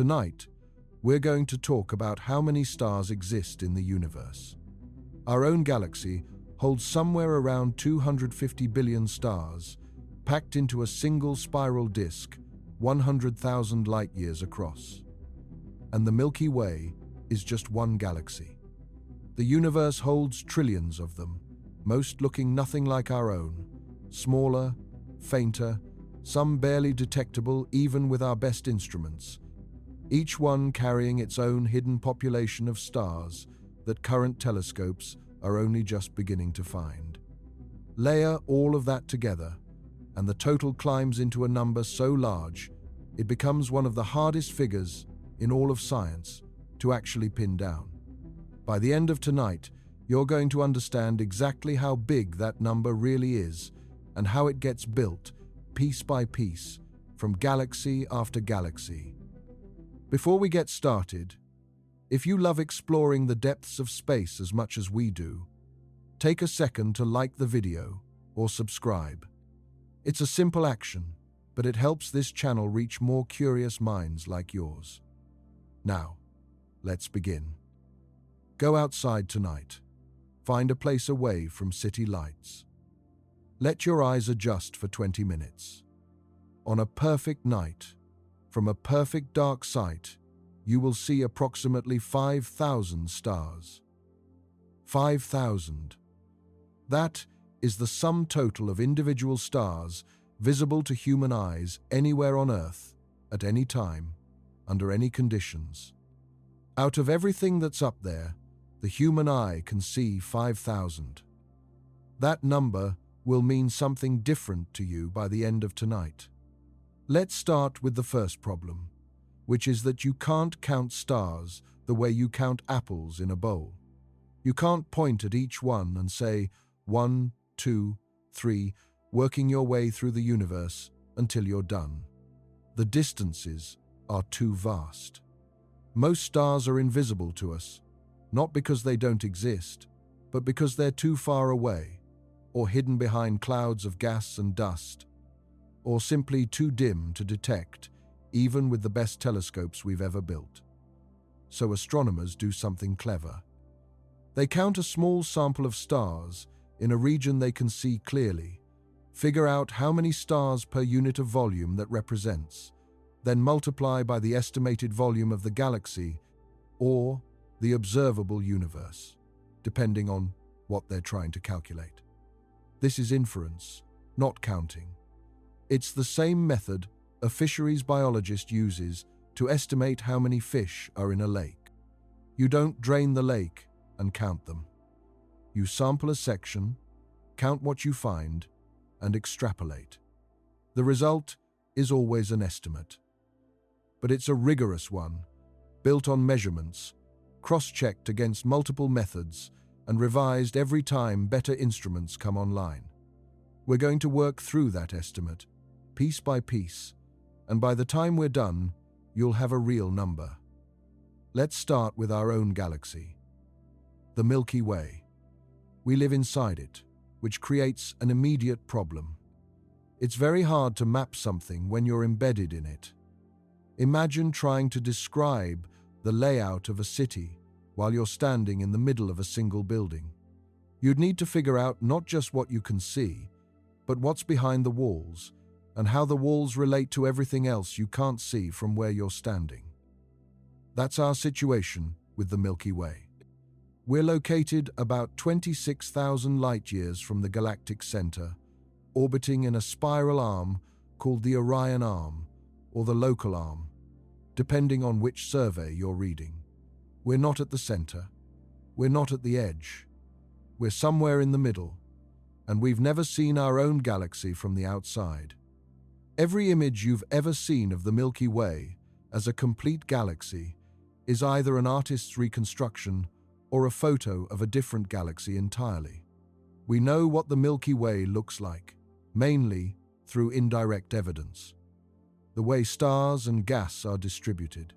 Tonight, we're going to talk about how many stars exist in the universe. Our own galaxy holds somewhere around 250 billion stars, packed into a single spiral disk 100,000 light-years across. And the Milky Way is just one galaxy. The universe holds trillions of them, most looking nothing like our own, smaller, fainter, some barely detectable even with our best instruments, each one carrying its own hidden population of stars that current telescopes are only just beginning to find. Layer all of that together, and the total climbs into a number so large, it becomes one of the hardest figures in all of science to actually pin down. By the end of tonight, you're going to understand exactly how big that number really is and how it gets built, piece by piece, from galaxy after galaxy. Before we get started, if you love exploring the depths of space as much as we do, take a second to like the video or subscribe. It's a simple action, but it helps this channel reach more curious minds like yours. Now, let's begin. Go outside tonight. Find a place away from city lights. Let your eyes adjust for 20 minutes. On a perfect night, from a perfect dark site, you will see approximately 5,000 stars. 5,000. That is the sum total of individual stars visible to human eyes anywhere on Earth, at any time, under any conditions. Out of everything that's up there, the human eye can see 5,000. That number will mean something different to you by the end of tonight. Let's start with the first problem, which is that you can't count stars the way you count apples in a bowl. You can't point at each one and say 1, 2, 3, working your way through the universe until you're done. The distances are too vast. Most stars are invisible to us, not because they don't exist, but because they're too far away, or hidden behind clouds of gas and dust, or simply too dim to detect, even with the best telescopes we've ever built. So astronomers do something clever. They count a small sample of stars in a region they can see clearly, figure out how many stars per unit of volume that represents, then multiply by the estimated volume of the galaxy or the observable universe, depending on what they're trying to calculate. This is inference, not counting. It's the same method a fisheries biologist uses to estimate how many fish are in a lake. You don't drain the lake and count them. You sample a section, count what you find, and extrapolate. The result is always an estimate. But it's a rigorous one, built on measurements, cross-checked against multiple methods, and revised every time better instruments come online. We're going to work through that estimate, piece by piece, and by the time we're done, you'll have a real number. Let's start with our own galaxy, the Milky Way. We live inside it, which creates an immediate problem. It's very hard to map something when you're embedded in it. Imagine trying to describe the layout of a city while you're standing in the middle of a single building. You'd need to figure out not just what you can see, but what's behind the walls, and how the walls relate to everything else you can't see from where you're standing. That's our situation with the Milky Way. We're located about 26,000 light-years from the galactic center, orbiting in a spiral arm called the Orion Arm, or the local arm, depending on which survey you're reading. We're not at the center. We're not at the edge. We're somewhere in the middle, and we've never seen our own galaxy from the outside. Every image you've ever seen of the Milky Way as a complete galaxy is either an artist's reconstruction or a photo of a different galaxy entirely. We know what the Milky Way looks like, mainly through indirect evidence. The way stars and gas are distributed,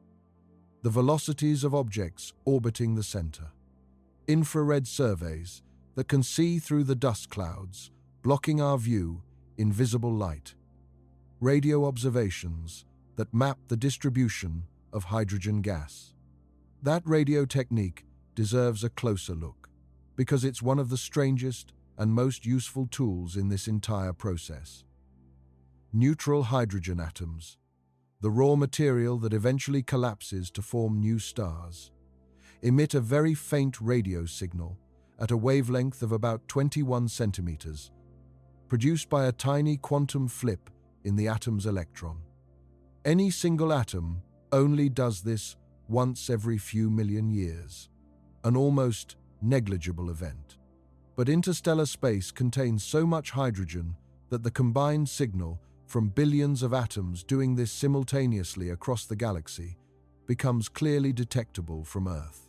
the velocities of objects orbiting the center, infrared surveys that can see through the dust clouds, blocking our view in visible light, radio observations that map the distribution of hydrogen gas. That radio technique deserves a closer look, because it's one of the strangest and most useful tools in this entire process. Neutral hydrogen atoms, the raw material that eventually collapses to form new stars, emit a very faint radio signal at a wavelength of about 21 centimeters, produced by a tiny quantum flip in the atom's electron. Any single atom only does this once every few million years, an almost negligible event. But interstellar space contains so much hydrogen that the combined signal from billions of atoms doing this simultaneously across the galaxy becomes clearly detectable from Earth.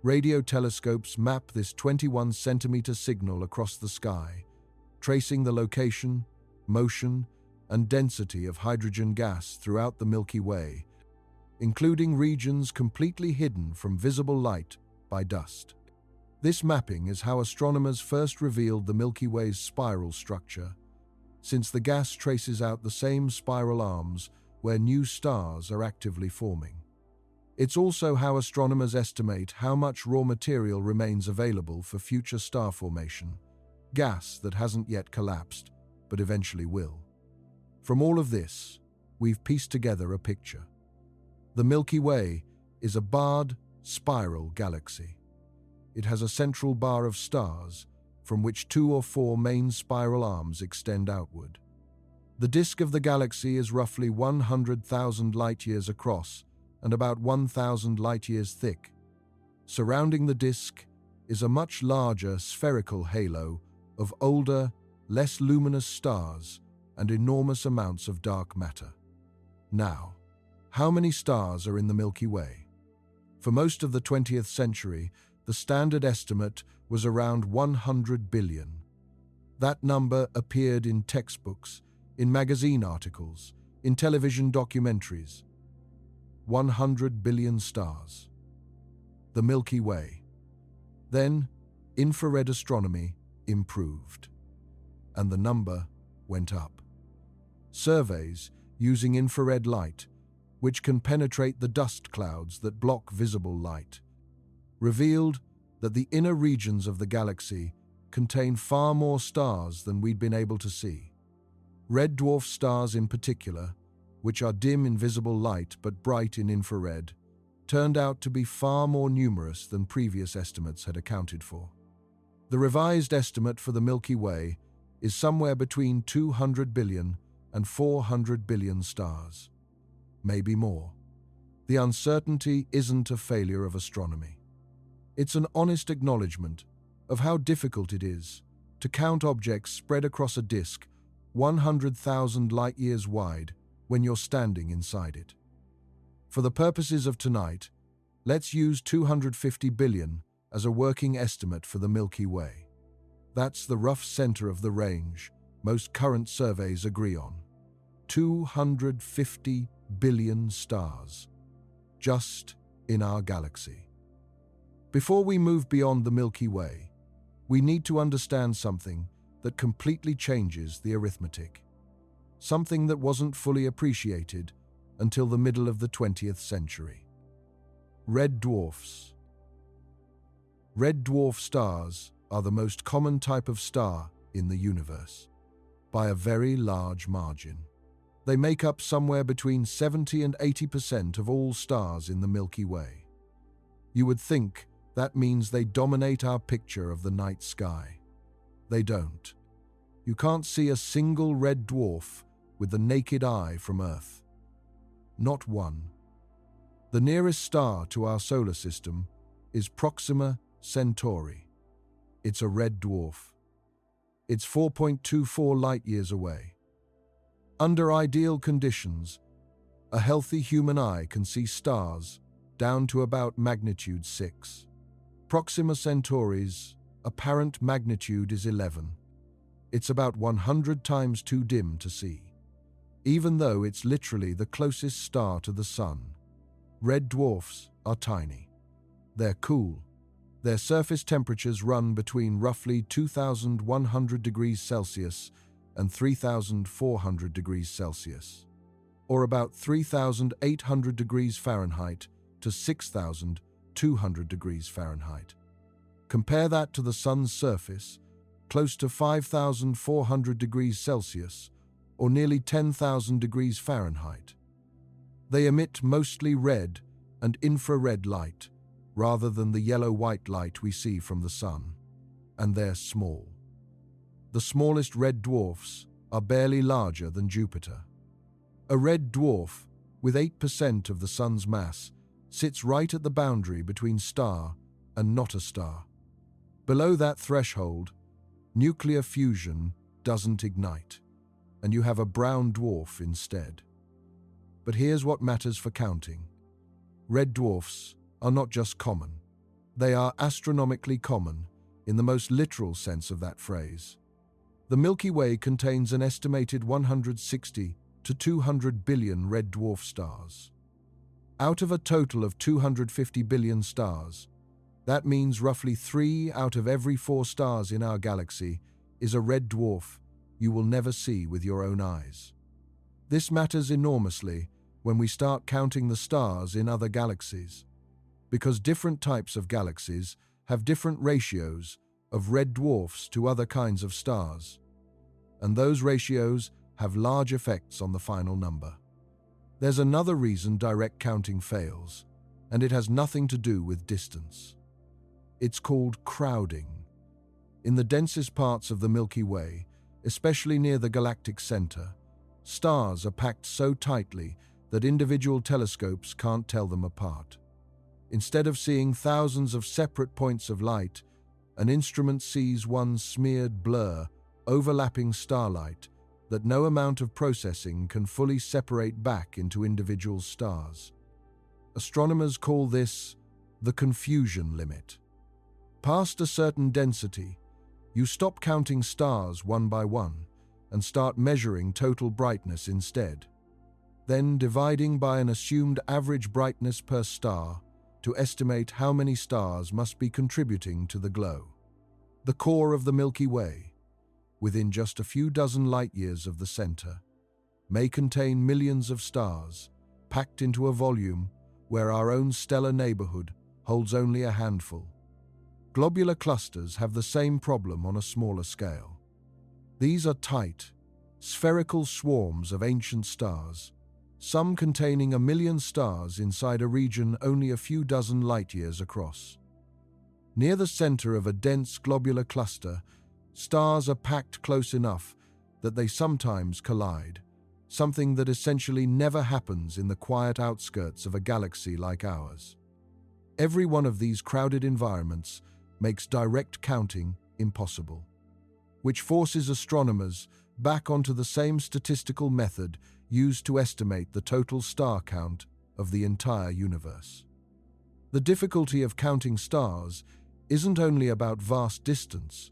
Radio telescopes map this 21-centimeter signal across the sky, tracing the location, motion, and density of hydrogen gas throughout the Milky Way, including regions completely hidden from visible light by dust. This mapping is how astronomers first revealed the Milky Way's spiral structure, since the gas traces out the same spiral arms where new stars are actively forming. It's also how astronomers estimate how much raw material remains available for future star formation, gas that hasn't yet collapsed, but eventually will. From all of this, we've pieced together a picture. The Milky Way is a barred, spiral galaxy. It has a central bar of stars, from which 2 or 4 main spiral arms extend outward. The disk of the galaxy is roughly 100,000 light-years across and about 1,000 light-years thick. Surrounding the disk is a much larger spherical halo of older, less luminous stars and enormous amounts of dark matter. Now, how many stars are in the Milky Way? For most of the 20th century, the standard estimate was around 100 billion. That number appeared in textbooks, in magazine articles, in television documentaries. 100 billion stars. The Milky Way. Then, infrared astronomy improved, and the number went up. Surveys using infrared light, which can penetrate the dust clouds that block visible light, revealed that the inner regions of the galaxy contain far more stars than we'd been able to see. Red dwarf stars in particular, which are dim in visible light but bright in infrared, turned out to be far more numerous than previous estimates had accounted for. The revised estimate for the Milky Way is somewhere between 200 billion and 400 billion stars. Maybe more. The uncertainty isn't a failure of astronomy. It's an honest acknowledgement of how difficult it is to count objects spread across a disk 100,000 light-years wide when you're standing inside it. For the purposes of tonight, let's use 250 billion as a working estimate for the Milky Way. That's the rough center of the range most current surveys agree on. 250 billion stars, just in our galaxy. Before we move beyond the Milky Way, we need to understand something that completely changes the arithmetic. Something that wasn't fully appreciated until the middle of the 20th century. Red dwarfs. Red dwarf stars are the most common type of star in the universe, by a very large margin. They make up somewhere between 70 and 80% of all stars in the Milky Way. You would think that means they dominate our picture of the night sky. They don't. You can't see a single red dwarf with the naked eye from Earth. Not one. The nearest star to our solar system is Proxima Centauri. It's a red dwarf. It's 4.24 light-years away. Under ideal conditions, a healthy human eye can see stars down to about magnitude 6. Proxima Centauri's apparent magnitude is 11. It's about 100 times too dim to see, even though it's literally the closest star to the Sun. Red dwarfs are tiny. They're cool. Their surface temperatures run between roughly 2,100 degrees Celsius and 3,400 degrees Celsius. or about 3,800 degrees Fahrenheit to 6,200 degrees Fahrenheit. Compare that to the Sun's surface, close to 5,400 degrees Celsius, or nearly 10,000 degrees Fahrenheit. They emit mostly red and infrared light, rather than the yellow-white light we see from the Sun, and they're small. The smallest red dwarfs are barely larger than Jupiter. A red dwarf, with 8% of the Sun's mass, sits right at the boundary between star and not a star. Below that threshold, nuclear fusion doesn't ignite, and you have a brown dwarf instead. But here's what matters for counting. Red dwarfs are not just common. They are astronomically common in the most literal sense of that phrase. The Milky Way contains an estimated 160 to 200 billion red dwarf stars. Out of a total of 250 billion stars, that means roughly 3 out of every 4 stars in our galaxy is a red dwarf you will never see with your own eyes. This matters enormously when we start counting the stars in other galaxies, because different types of galaxies have different ratios of red dwarfs to other kinds of stars, and those ratios have large effects on the final number. There's another reason direct counting fails, and it has nothing to do with distance. It's called crowding. In the densest parts of the Milky Way, especially near the galactic center, stars are packed so tightly that individual telescopes can't tell them apart. Instead of seeing thousands of separate points of light, an instrument sees one smeared blur, overlapping starlight that no amount of processing can fully separate back into individual stars. Astronomers call this the confusion limit. Past a certain density, you stop counting stars one by one and start measuring total brightness instead, then dividing by an assumed average brightness per star to estimate how many stars must be contributing to the glow. The core of the Milky Way, within just a few dozen light-years of the center, may contain millions of stars packed into a volume where our own stellar neighborhood holds only a handful. Globular clusters have the same problem on a smaller scale. These are tight, spherical swarms of ancient stars, some containing 1 million stars inside a region only a few dozen light-years across. Near the center of a dense globular cluster, stars are packed close enough that they sometimes collide, something that essentially never happens in the quiet outskirts of a galaxy like ours. Every one of these crowded environments makes direct counting impossible, which forces astronomers back onto the same statistical method used to estimate the total star count of the entire universe. The difficulty of counting stars isn't only about vast distance.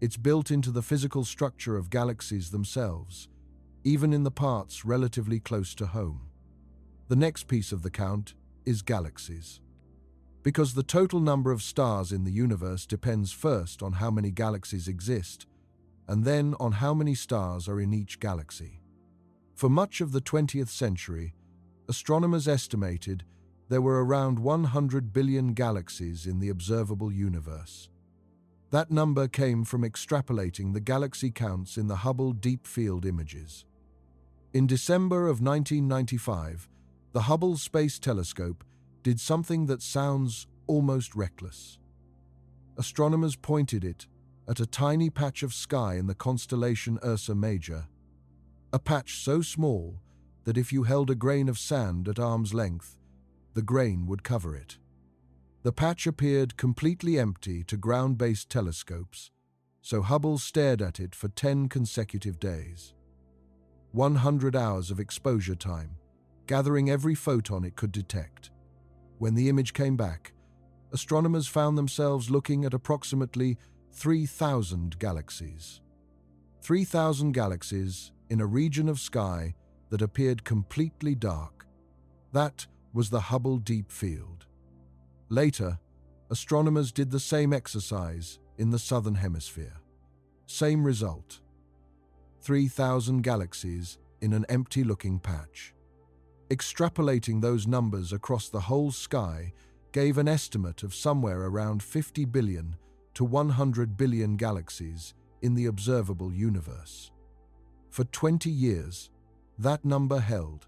It's built into the physical structure of galaxies themselves, even in the parts relatively close to home. The next piece of the count is galaxies. Because the total number of stars in the universe depends first on how many galaxies exist, and then on how many stars are in each galaxy. For much of the 20th century, astronomers estimated there were around 100 billion galaxies in the observable universe. That number came from extrapolating the galaxy counts in the Hubble Deep Field images. In December of 1995, the Hubble Space Telescope did something that sounds almost reckless. Astronomers pointed it at a tiny patch of sky in the constellation Ursa Major, a patch so small that if you held a grain of sand at arm's length, the grain would cover it. The patch appeared completely empty to ground-based telescopes, so Hubble stared at it for 10 consecutive days. 100 hours of exposure time, gathering every photon it could detect. When the image came back, astronomers found themselves looking at approximately 3,000 galaxies. 3,000 galaxies in a region of sky that appeared completely dark. That was the Hubble Deep Field. Later, astronomers did the same exercise in the southern hemisphere. Same result. 3,000 galaxies in an empty-looking patch. Extrapolating those numbers across the whole sky gave an estimate of somewhere around 50 billion to 100 billion galaxies in the observable universe. For 20 years, that number held.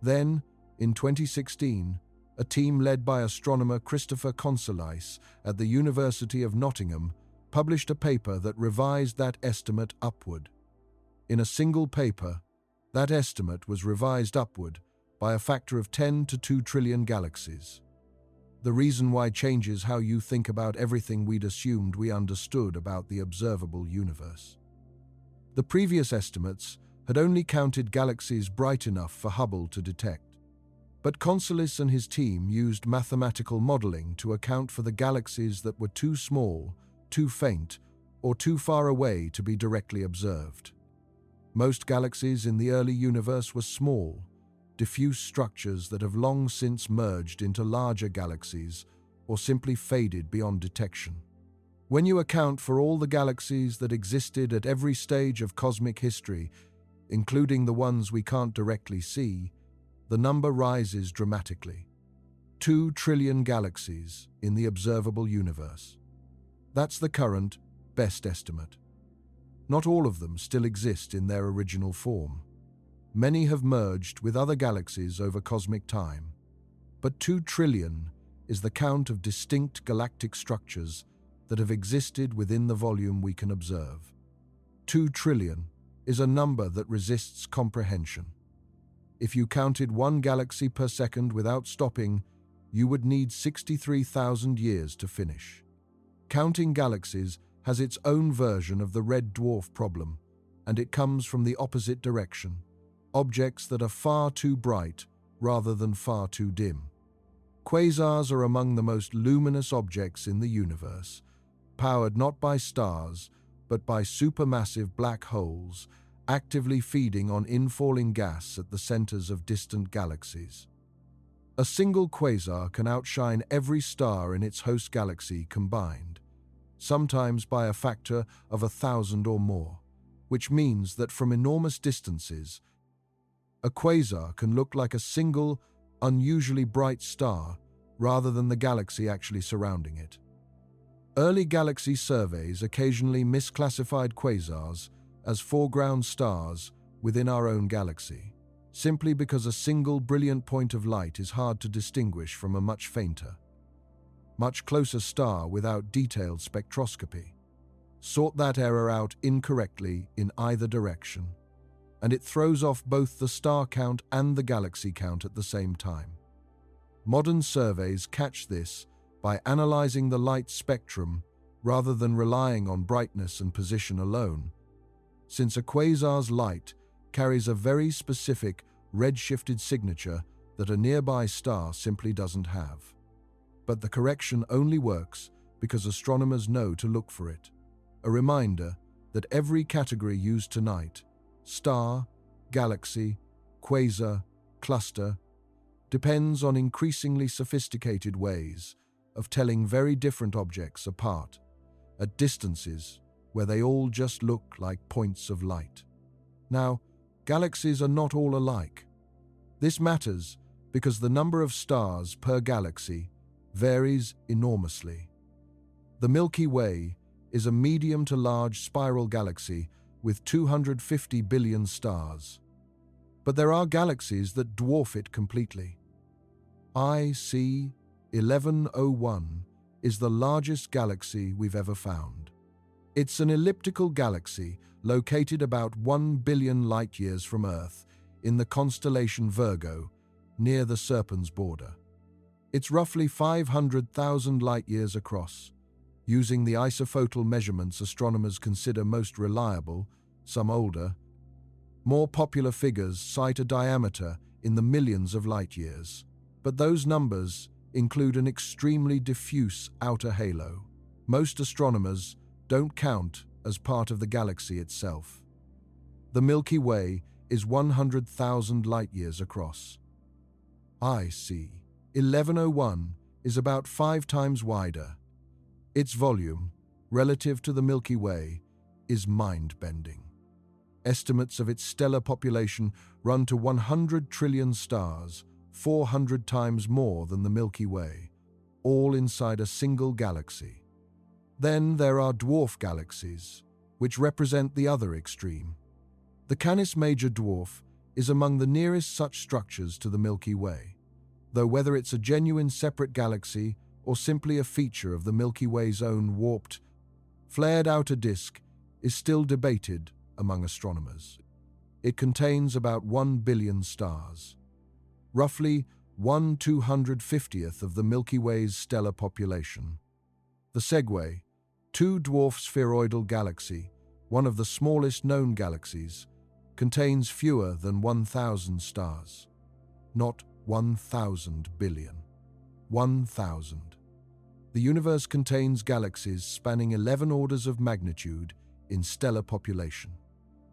Then, in 2016, a team led by astronomer Christopher Consolis at the University of Nottingham published a paper that revised that estimate upward. In a single paper, that estimate was revised upward by a factor of 10 to 2 trillion galaxies. The reason why changes how you think about everything we'd assumed we understood about the observable universe. The previous estimates had only counted galaxies bright enough for Hubble to detect. But Consolis and his team used mathematical modeling to account for the galaxies that were too small, too faint, or too far away to be directly observed. Most galaxies in the early universe were small, diffuse structures that have long since merged into larger galaxies or simply faded beyond detection. When you account for all the galaxies that existed at every stage of cosmic history, including the ones we can't directly see, the number rises dramatically. 2 trillion galaxies in the observable universe. That's the current, best estimate. Not all of them still exist in their original form. Many have merged with other galaxies over cosmic time. But 2 trillion is the count of distinct galactic structures that have existed within the volume we can observe. 2 trillion is a number that resists comprehension. If you counted one galaxy per second without stopping, you would need 63,000 years to finish. Counting galaxies has its own version of the red dwarf problem, and it comes from the opposite direction: objects that are far too bright rather than far too dim. Quasars are among the most luminous objects in the universe, powered not by stars, but by supermassive black holes, actively feeding on infalling gas at the centers of distant galaxies. A single quasar can outshine every star in its host galaxy combined, sometimes by a factor of 1,000 or more, which means that from enormous distances, a quasar can look like a single, unusually bright star rather than the galaxy actually surrounding it. Early galaxy surveys occasionally misclassified quasars as foreground stars within our own galaxy, simply because a single brilliant point of light is hard to distinguish from a much fainter, much closer star without detailed spectroscopy. Sort that error out incorrectly in either direction, and it throws off both the star count and the galaxy count at the same time. Modern surveys catch this by analyzing the light spectrum rather than relying on brightness and position alone, since a quasar's light carries a very specific red-shifted signature that a nearby star simply doesn't have. But the correction only works because astronomers know to look for it. A reminder that every category used tonight, star, galaxy, quasar, cluster, depends on increasingly sophisticated ways of telling very different objects apart at distances where they all just look like points of light. Now, galaxies are not all alike. This matters because the number of stars per galaxy varies enormously. The Milky Way is a medium to large spiral galaxy with 250 billion stars. But there are galaxies that dwarf it completely. IC 1101 is the largest galaxy we've ever found. It's an elliptical galaxy located about 1 billion light-years from Earth in the constellation Virgo, near the Serpens border. It's roughly 500,000 light-years across. Using the isophotral measurements astronomers consider most reliable, some older, more popular figures cite a diameter in the millions of light-years. But those numbers include an extremely diffuse outer halo. Most astronomers don't count as part of the galaxy itself. The Milky Way is 100,000 light-years across. IC 1101 is about 5 times wider. Its volume, relative to the Milky Way, is mind-bending. Estimates of its stellar population run to 100 trillion stars, 400 times more than the Milky Way, all inside a single galaxy. Then there are dwarf galaxies, which represent the other extreme. The Canis Major dwarf is among the nearest such structures to the Milky Way, though whether it's a genuine separate galaxy or simply a feature of the Milky Way's own warped, flared outer disk is still debated among astronomers. It contains about 1 billion stars, roughly 1/250th of the Milky Way's stellar population. The Segway, two dwarf spheroidal galaxy, one of the smallest known galaxies, contains fewer than 1,000 stars. Not 1,000 billion. 1,000. The universe contains galaxies spanning 11 orders of magnitude in stellar population,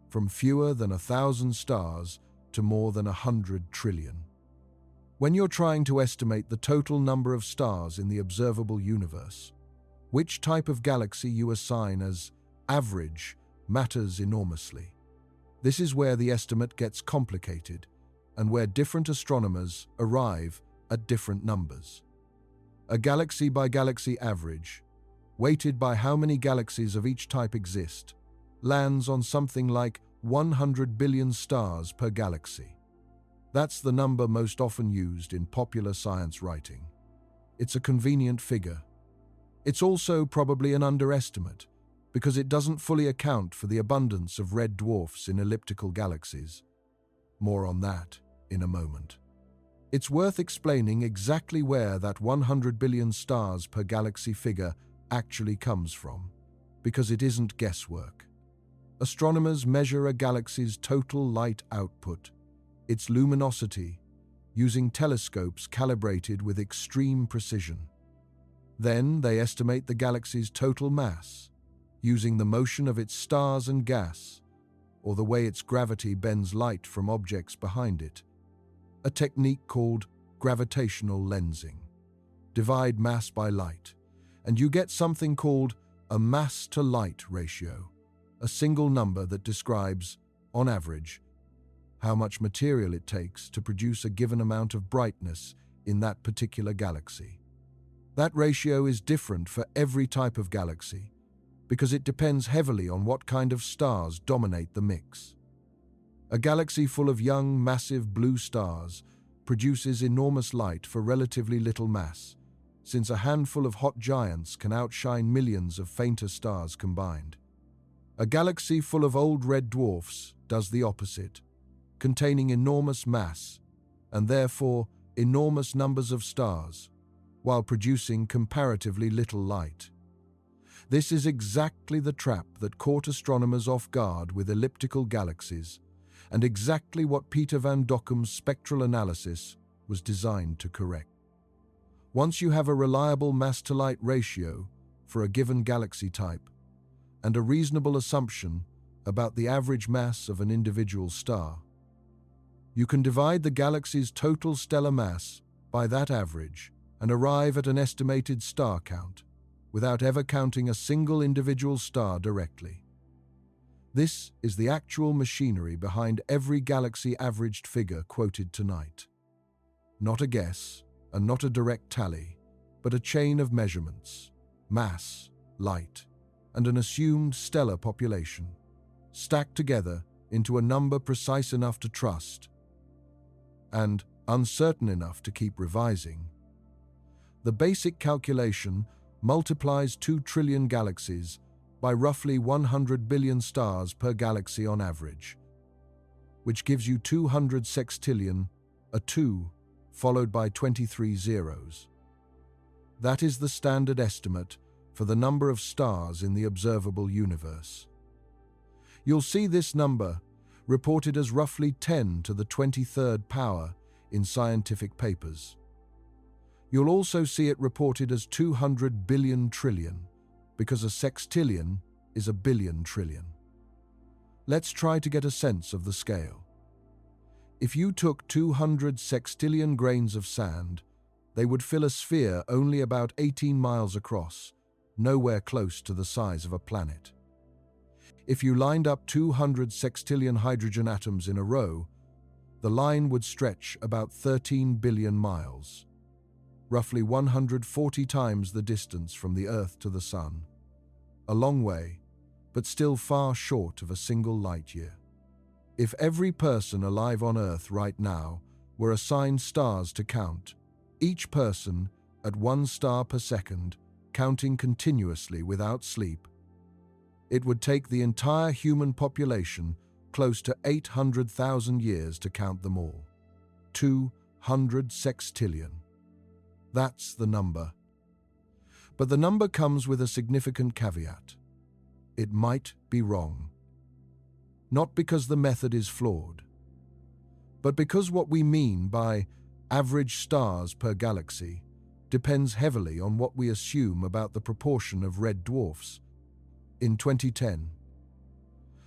from fewer than 1,000 stars to more than 100 trillion. When you're trying to estimate the total number of stars in the observable universe, which type of galaxy you assign as average matters enormously. This is where the estimate gets complicated and where different astronomers arrive at different numbers. A galaxy-by-galaxy average, weighted by how many galaxies of each type exist, lands on something like 100 billion stars per galaxy. That's the number most often used in popular science writing. It's a convenient figure. It's also probably an underestimate, because it doesn't fully account for the abundance of red dwarfs in elliptical galaxies. More on that in a moment. It's worth explaining exactly where that 100 billion stars per galaxy figure actually comes from, because it isn't guesswork. Astronomers measure a galaxy's total light output, its luminosity, using telescopes calibrated with extreme precision. Then they estimate the galaxy's total mass, using the motion of its stars and gas, or the way its gravity bends light from objects behind it, a technique called gravitational lensing. Divide mass by light, and you get something called a mass-to-light ratio, a single number that describes, on average, how much material it takes to produce a given amount of brightness in that particular galaxy. That ratio is different for every type of galaxy, because it depends heavily on what kind of stars dominate the mix. A galaxy full of young, massive blue stars produces enormous light for relatively little mass, since a handful of hot giants can outshine millions of fainter stars combined. A galaxy full of old red dwarfs does the opposite, containing enormous mass, and therefore enormous numbers of stars, while producing comparatively little light. This is exactly the trap that caught astronomers off guard with elliptical galaxies, and exactly what Peter van Dokkum's spectral analysis was designed to correct. Once you have a reliable mass-to-light ratio for a given galaxy type, and a reasonable assumption about the average mass of an individual star, you can divide the galaxy's total stellar mass by that average and arrive at an estimated star count, without ever counting a single individual star directly. This is the actual machinery behind every galaxy averaged figure quoted tonight. Not a guess, and not a direct tally, but a chain of measurements, mass, light, and an assumed stellar population, stacked together into a number precise enough to trust, and uncertain enough to keep revising. The basic calculation multiplies 2 trillion galaxies by roughly 100 billion stars per galaxy on average, which gives you 200 sextillion, a 2, followed by 23 zeros. That is the standard estimate for the number of stars in the observable universe. You'll see this number reported as roughly 10 to the 23rd power in scientific papers. You'll also see it reported as 200 billion trillion, because a sextillion is a billion trillion. Let's try to get a sense of the scale. If you took 200 sextillion grains of sand, they would fill a sphere only about 18 miles across, nowhere close to the size of a planet. If you lined up 200 sextillion hydrogen atoms in a row, the line would stretch about 13 billion miles, roughly 140 times the distance from the Earth to the Sun. A long way, but still far short of a single light year. If every person alive on Earth right now were assigned stars to count, each person at 1 star per second, counting continuously without sleep, it would take the entire human population close to 800,000 years to count them all. 200 sextillion. That's the number. But the number comes with a significant caveat. It might be wrong. Not because the method is flawed, but because what we mean by average stars per galaxy depends heavily on what we assume about the proportion of red dwarfs. In 2010,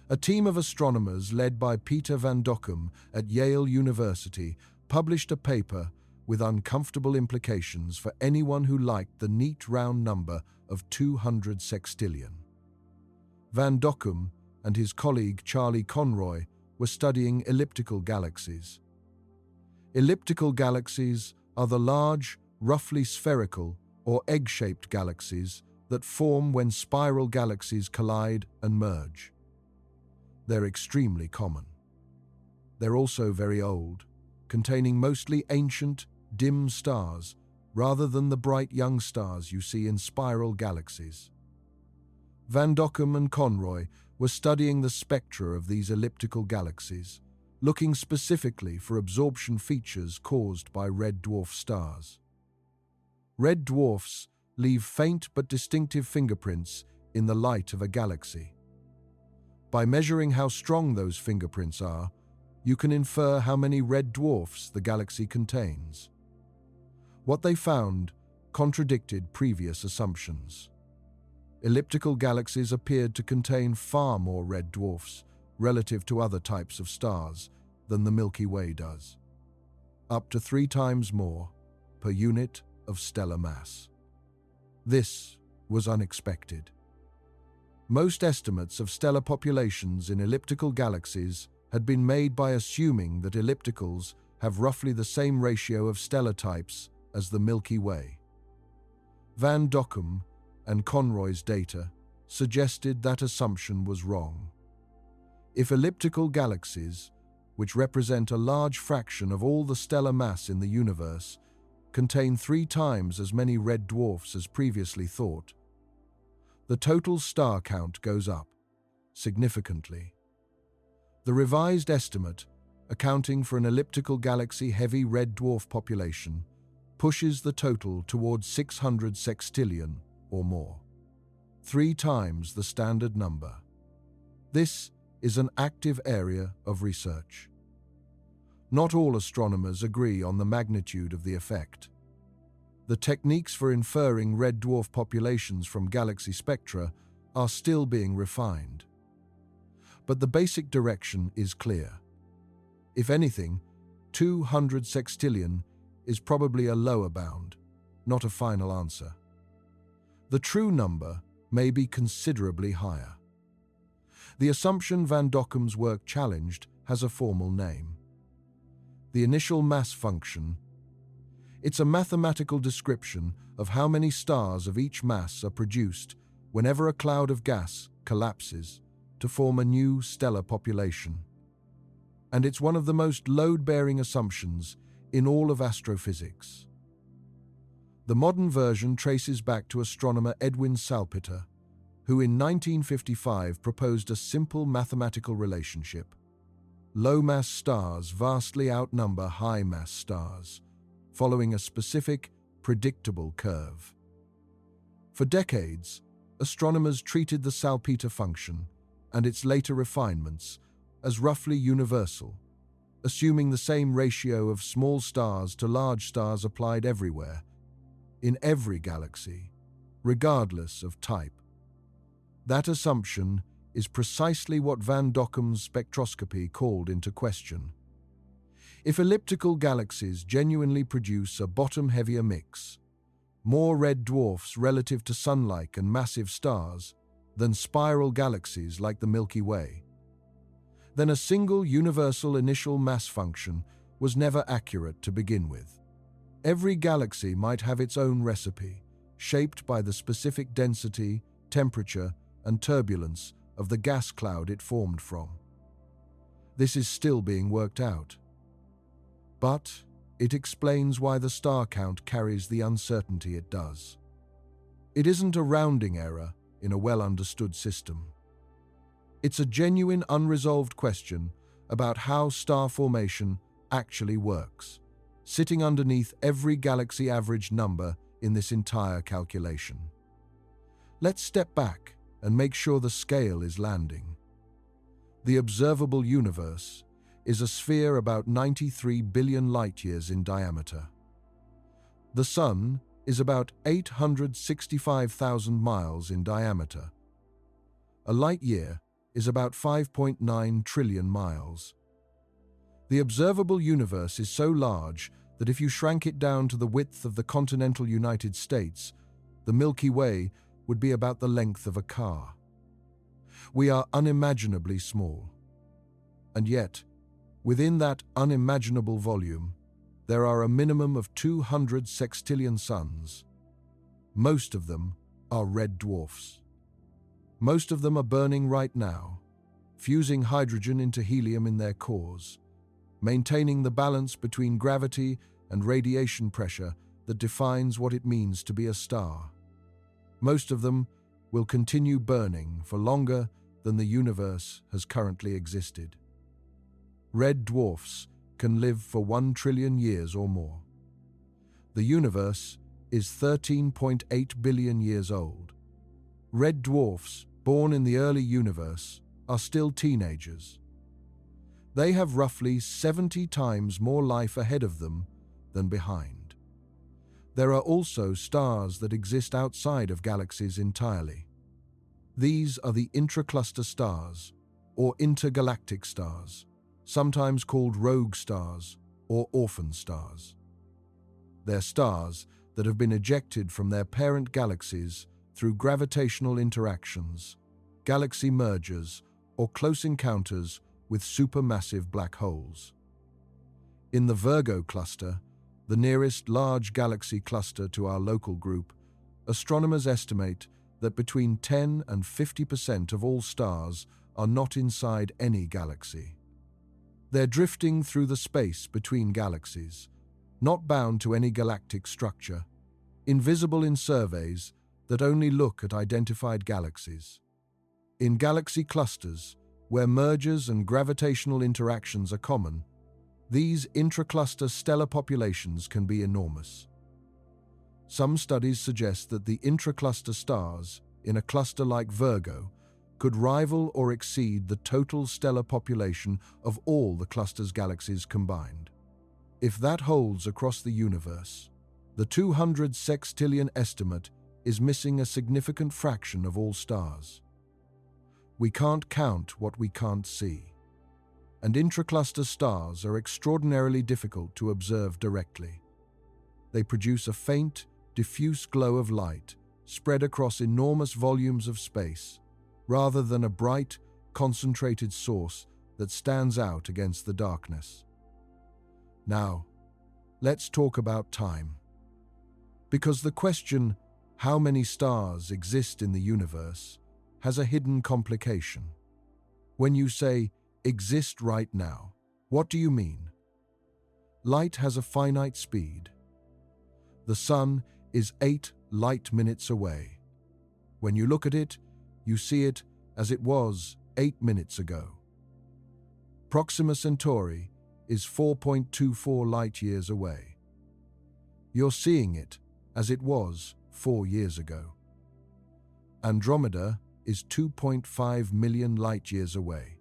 a team of astronomers led by Peter van Dokkum at Yale University published a paper with uncomfortable implications for anyone who liked the neat round number of 200 sextillion. Van Dokkum and his colleague Charlie Conroy were studying elliptical galaxies. Elliptical galaxies are the large, roughly spherical or egg-shaped galaxies that form when spiral galaxies collide and merge. They're extremely common. They're also very old, containing mostly ancient, dim stars rather than the bright young stars you see in spiral galaxies. Van Dokkum and Conroy were studying the spectra of these elliptical galaxies, looking specifically for absorption features caused by red dwarf stars. Red dwarfs leave faint but distinctive fingerprints in the light of a galaxy. By measuring how strong those fingerprints are, you can infer how many red dwarfs the galaxy contains. What they found contradicted previous assumptions. Elliptical galaxies appeared to contain far more red dwarfs relative to other types of stars than the Milky Way does. Up to 3 times more per unit of stellar mass. This was unexpected. Most estimates of stellar populations in elliptical galaxies had been made by assuming that ellipticals have roughly the same ratio of stellar types as the Milky Way. Van Dokkum and Conroy's data suggested that assumption was wrong. If elliptical galaxies, which represent a large fraction of all the stellar mass in the universe, contain 3 times as many red dwarfs as previously thought, the total star count goes up significantly. The revised estimate, accounting for an elliptical galaxy-heavy red dwarf population, pushes the total towards 600 sextillion or more, 3 times the standard number. This is an active area of research. Not all astronomers agree on the magnitude of the effect. The techniques for inferring red dwarf populations from galaxy spectra are still being refined. But the basic direction is clear. If anything, 200 sextillion is probably a lower bound, not a final answer. The true number may be considerably higher. The assumption Van Dokkum's work challenged has a formal name. The initial mass function. It's a mathematical description of how many stars of each mass are produced whenever a cloud of gas collapses to form a new stellar population. And it's one of the most load-bearing assumptions in all of astrophysics. The modern version traces back to astronomer Edwin Salpeter, who in 1955 proposed a simple mathematical relationship. Low-mass stars vastly outnumber high-mass stars, following a specific, predictable curve. For decades, astronomers treated the Salpeter function and its later refinements as roughly universal, assuming the same ratio of small stars to large stars applied everywhere, in every galaxy, regardless of type. That assumption is precisely what Van Dokkum's spectroscopy called into question. If elliptical galaxies genuinely produce a bottom-heavier mix, more red dwarfs relative to Sun-like and massive stars, than spiral galaxies like the Milky Way, then a single universal initial mass function was never accurate to begin with. Every galaxy might have its own recipe, shaped by the specific density, temperature, and turbulence of the gas cloud it formed from. This is still being worked out. But it explains why the star count carries the uncertainty it does. It isn't a rounding error in a well-understood system. It's a genuine unresolved question about how star formation actually works, sitting underneath every galaxy average number in this entire calculation. Let's step back and make sure the scale is landing. The observable universe is a sphere about 93 billion light-years in diameter. The Sun is about 865,000 miles in diameter. A light-year is about 5.9 trillion miles. The observable universe is so large that if you shrank it down to the width of the continental United States, the Milky Way would be about the length of a car. We are unimaginably small. And yet, within that unimaginable volume, there are a minimum of 200 sextillion suns. Most of them are red dwarfs. Most of them are burning right now, fusing hydrogen into helium in their cores, maintaining the balance between gravity and radiation pressure that defines what it means to be a star. Most of them will continue burning for longer than the universe has currently existed. Red dwarfs can live for 1 trillion years or more. The universe is 13.8 billion years old. Red dwarfs, born in the early universe, are still teenagers. They have roughly 70 times more life ahead of them than behind. There are also stars that exist outside of galaxies entirely. These are the intracluster stars, or intergalactic stars, sometimes called rogue stars or orphan stars. They're stars that have been ejected from their parent galaxies through gravitational interactions, galaxy mergers, or close encounters with supermassive black holes. In the Virgo cluster, the nearest large galaxy cluster to our local group, astronomers estimate that between 10 and 50% of all stars are not inside any galaxy. They're drifting through the space between galaxies, not bound to any galactic structure, invisible in surveys that only look at identified galaxies. In galaxy clusters, where mergers and gravitational interactions are common, these intracluster stellar populations can be enormous. Some studies suggest that the intracluster stars in a cluster like Virgo could rival or exceed the total stellar population of all the cluster's galaxies combined. If that holds across the universe, the 200 sextillion estimate is missing a significant fraction of all stars. We can't count what we can't see. And intracluster stars are extraordinarily difficult to observe directly. They produce a faint, diffuse glow of light spread across enormous volumes of space, rather than a bright, concentrated source that stands out against the darkness. Now, let's talk about time. Because the question, how many stars exist in the universe, has a hidden complication. When you say, exist right now, what do you mean? Light has a finite speed. The Sun is 8 light-minutes away. When you look at it, you see it as it was 8 minutes ago. Proxima Centauri is 4.24 light-years away. You're seeing it as it was 4 years ago. Andromeda is 2.5 million light-years away.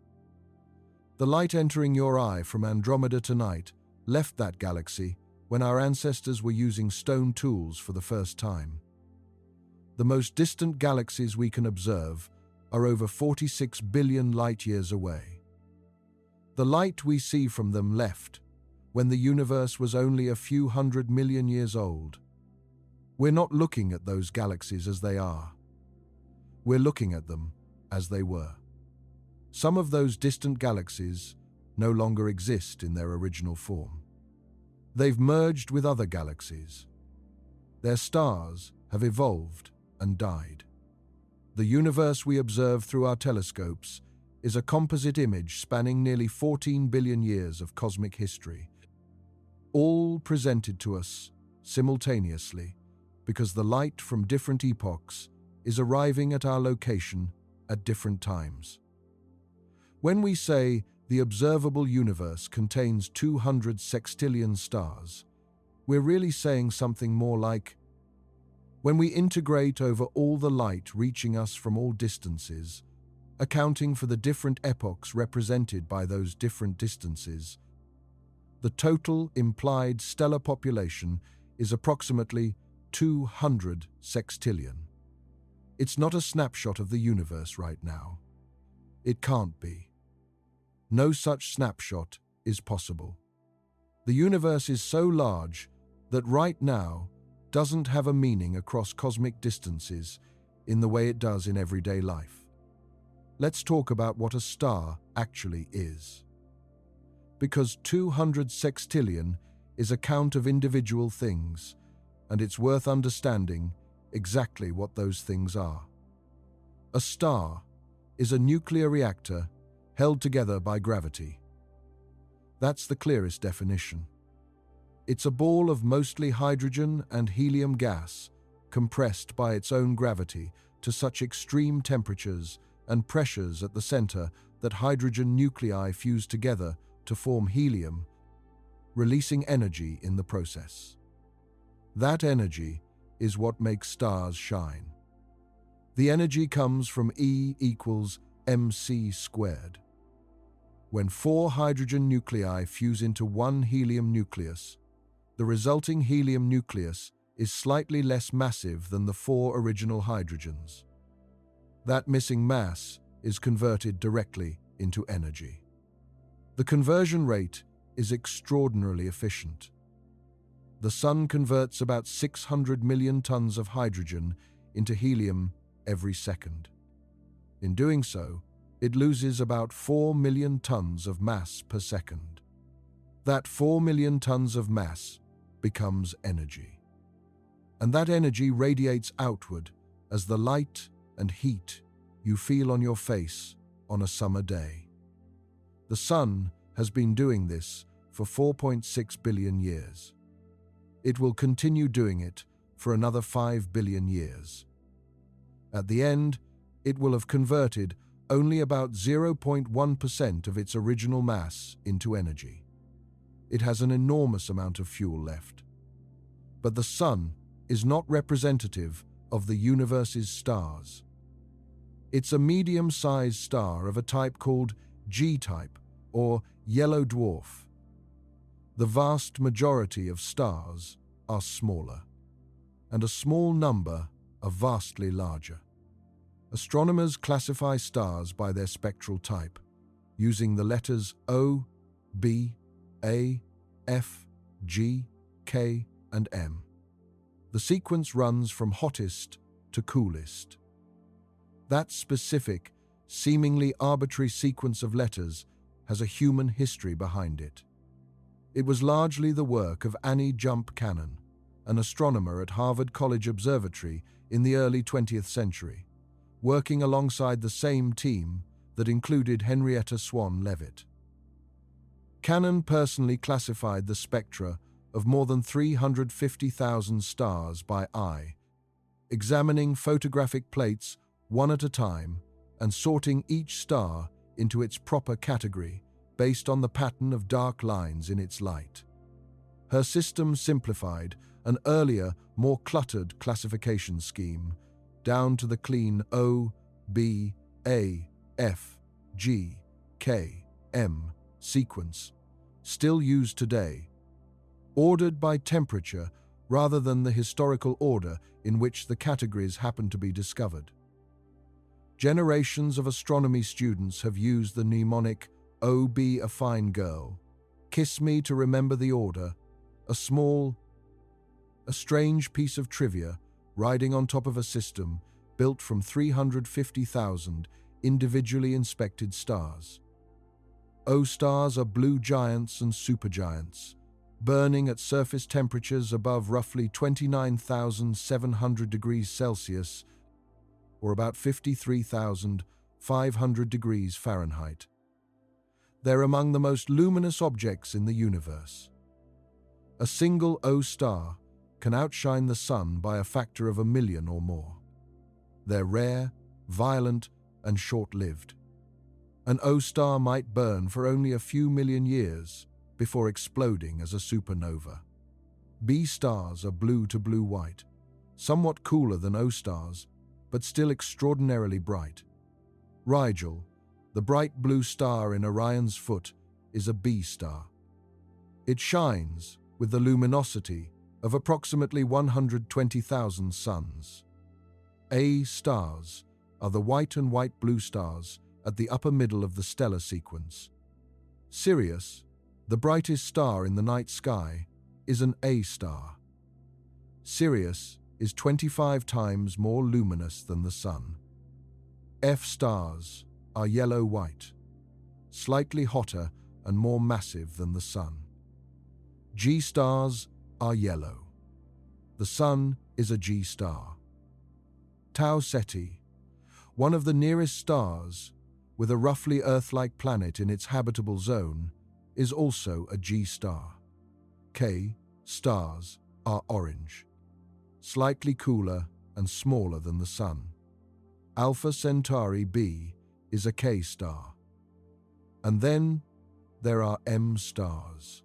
The light entering your eye from Andromeda tonight left that galaxy when our ancestors were using stone tools for the first time. The most distant galaxies we can observe are over 46 billion light-years away. The light we see from them left when the universe was only a few 100 million years old. We're not looking at those galaxies as they are. we're looking at them as they were. Some of those distant galaxies no longer exist in their original form. They've merged with other galaxies. Their stars have evolved and died. The universe we observe through our telescopes is a composite image spanning nearly 14 billion years of cosmic history, all presented to us simultaneously because the light from different epochs is arriving at our location at different times. When we say the observable universe contains 200 sextillion stars, we're really saying something more like, when we integrate over all the light reaching us from all distances, accounting for the different epochs represented by those different distances, the total implied stellar population is approximately 200 sextillion. It's not a snapshot of the universe right now. It can't be. No such snapshot is possible. The universe is so large that right now doesn't have a meaning across cosmic distances in the way it does in everyday life. Let's talk about what a star actually is. Because 200 sextillion is a count of individual things, and it's worth understanding exactly what those things are. A star is a nuclear reactor held together by gravity. That's the clearest definition. It's a ball of mostly hydrogen and helium gas compressed by its own gravity to such extreme temperatures and pressures at the center that hydrogen nuclei fuse together to form helium, releasing energy in the process. That energy is what makes stars shine. The energy comes from E equals mc squared. When 4 hydrogen nuclei fuse into one helium nucleus, the resulting helium nucleus is slightly less massive than the 4 original hydrogens. That missing mass is converted directly into energy. The conversion rate is extraordinarily efficient. The Sun converts about 600 million tons of hydrogen into helium every second. In doing so, it loses about 4 million tons of mass per second. That 4 million tons of mass becomes energy. And that energy radiates outward as the light and heat you feel on your face on a summer day. The Sun has been doing this for 4.6 billion years. It will continue doing it for another 5 billion years. At the end, it will have converted only about 0.1% of its original mass into energy. It has an enormous amount of fuel left. But the Sun is not representative of the universe's stars. It's a medium-sized star of a type called G-type, or yellow dwarf. The vast majority of stars are smaller, and a small number are vastly larger. Astronomers classify stars by their spectral type, using the letters O, B, A, F, G, K, and M. The sequence runs from hottest to coolest. That specific, seemingly arbitrary sequence of letters has a human history behind it. It was largely the work of Annie Jump Cannon, an astronomer at Harvard College Observatory in the early 20th century, working alongside the same team that included Henrietta Swan Leavitt. Cannon personally classified the spectra of more than 350,000 stars by eye, examining photographic plates one at a time and sorting each star into its proper category based on the pattern of dark lines in its light. Her system simplified an earlier, more cluttered classification scheme down to the clean O, B, A, F, G, K, M sequence, still used today, ordered by temperature rather than the historical order in which the categories happen to be discovered. Generations of astronomy students have used the mnemonic, "Oh, be a fine girl, kiss me to remember the order," a strange piece of trivia riding on top of a system built from 350,000 individually inspected stars. O-stars are blue giants and supergiants, burning at surface temperatures above roughly 29,700 degrees Celsius, or about 53,500 degrees Fahrenheit. They're among the most luminous objects in the universe. A single O-star can outshine the Sun by a factor of 1,000,000 or more. They're rare, violent, and short-lived. An O-star might burn for only a few million years before exploding as a supernova. B-stars are blue to blue-white, somewhat cooler than O-stars, but still extraordinarily bright. Rigel, the bright blue star in Orion's foot, is a B-star. It shines with the luminosity of approximately 120,000 suns. A-stars are the white and white-blue stars at the upper middle of the stellar sequence. Sirius, the brightest star in the night sky, is an A-star. Sirius is 25 times more luminous than the Sun. F-stars are yellow-white, slightly hotter and more massive than the Sun. G-stars are yellow. The Sun is a G-star. Tau Ceti, one of the nearest stars, with a roughly Earth-like planet in its habitable zone, is also a G-star. K-stars are orange, slightly cooler and smaller than the Sun. Alpha Centauri b is a K-star. And then there are M-stars,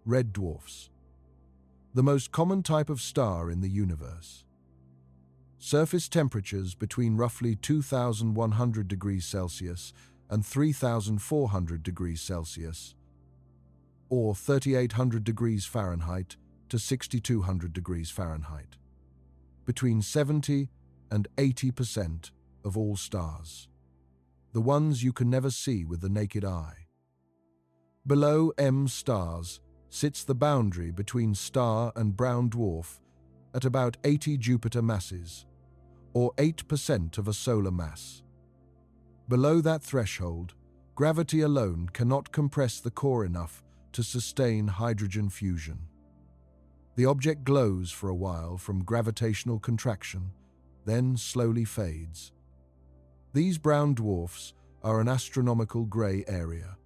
red dwarfs, the most common type of star in the universe. Surface temperatures between roughly 2,100 degrees Celsius and 3,400 degrees Celsius, or 3,800 degrees Fahrenheit to 6,200 degrees Fahrenheit, between 70 and 80% of all stars, the ones you can never see with the naked eye. Below M stars sits the boundary between star and brown dwarf at about 80 Jupiter masses, or 8% of a solar mass. Below that threshold, gravity alone cannot compress the core enough to sustain hydrogen fusion. The object glows for a while from gravitational contraction, then slowly fades. These brown dwarfs are an astronomical grey area,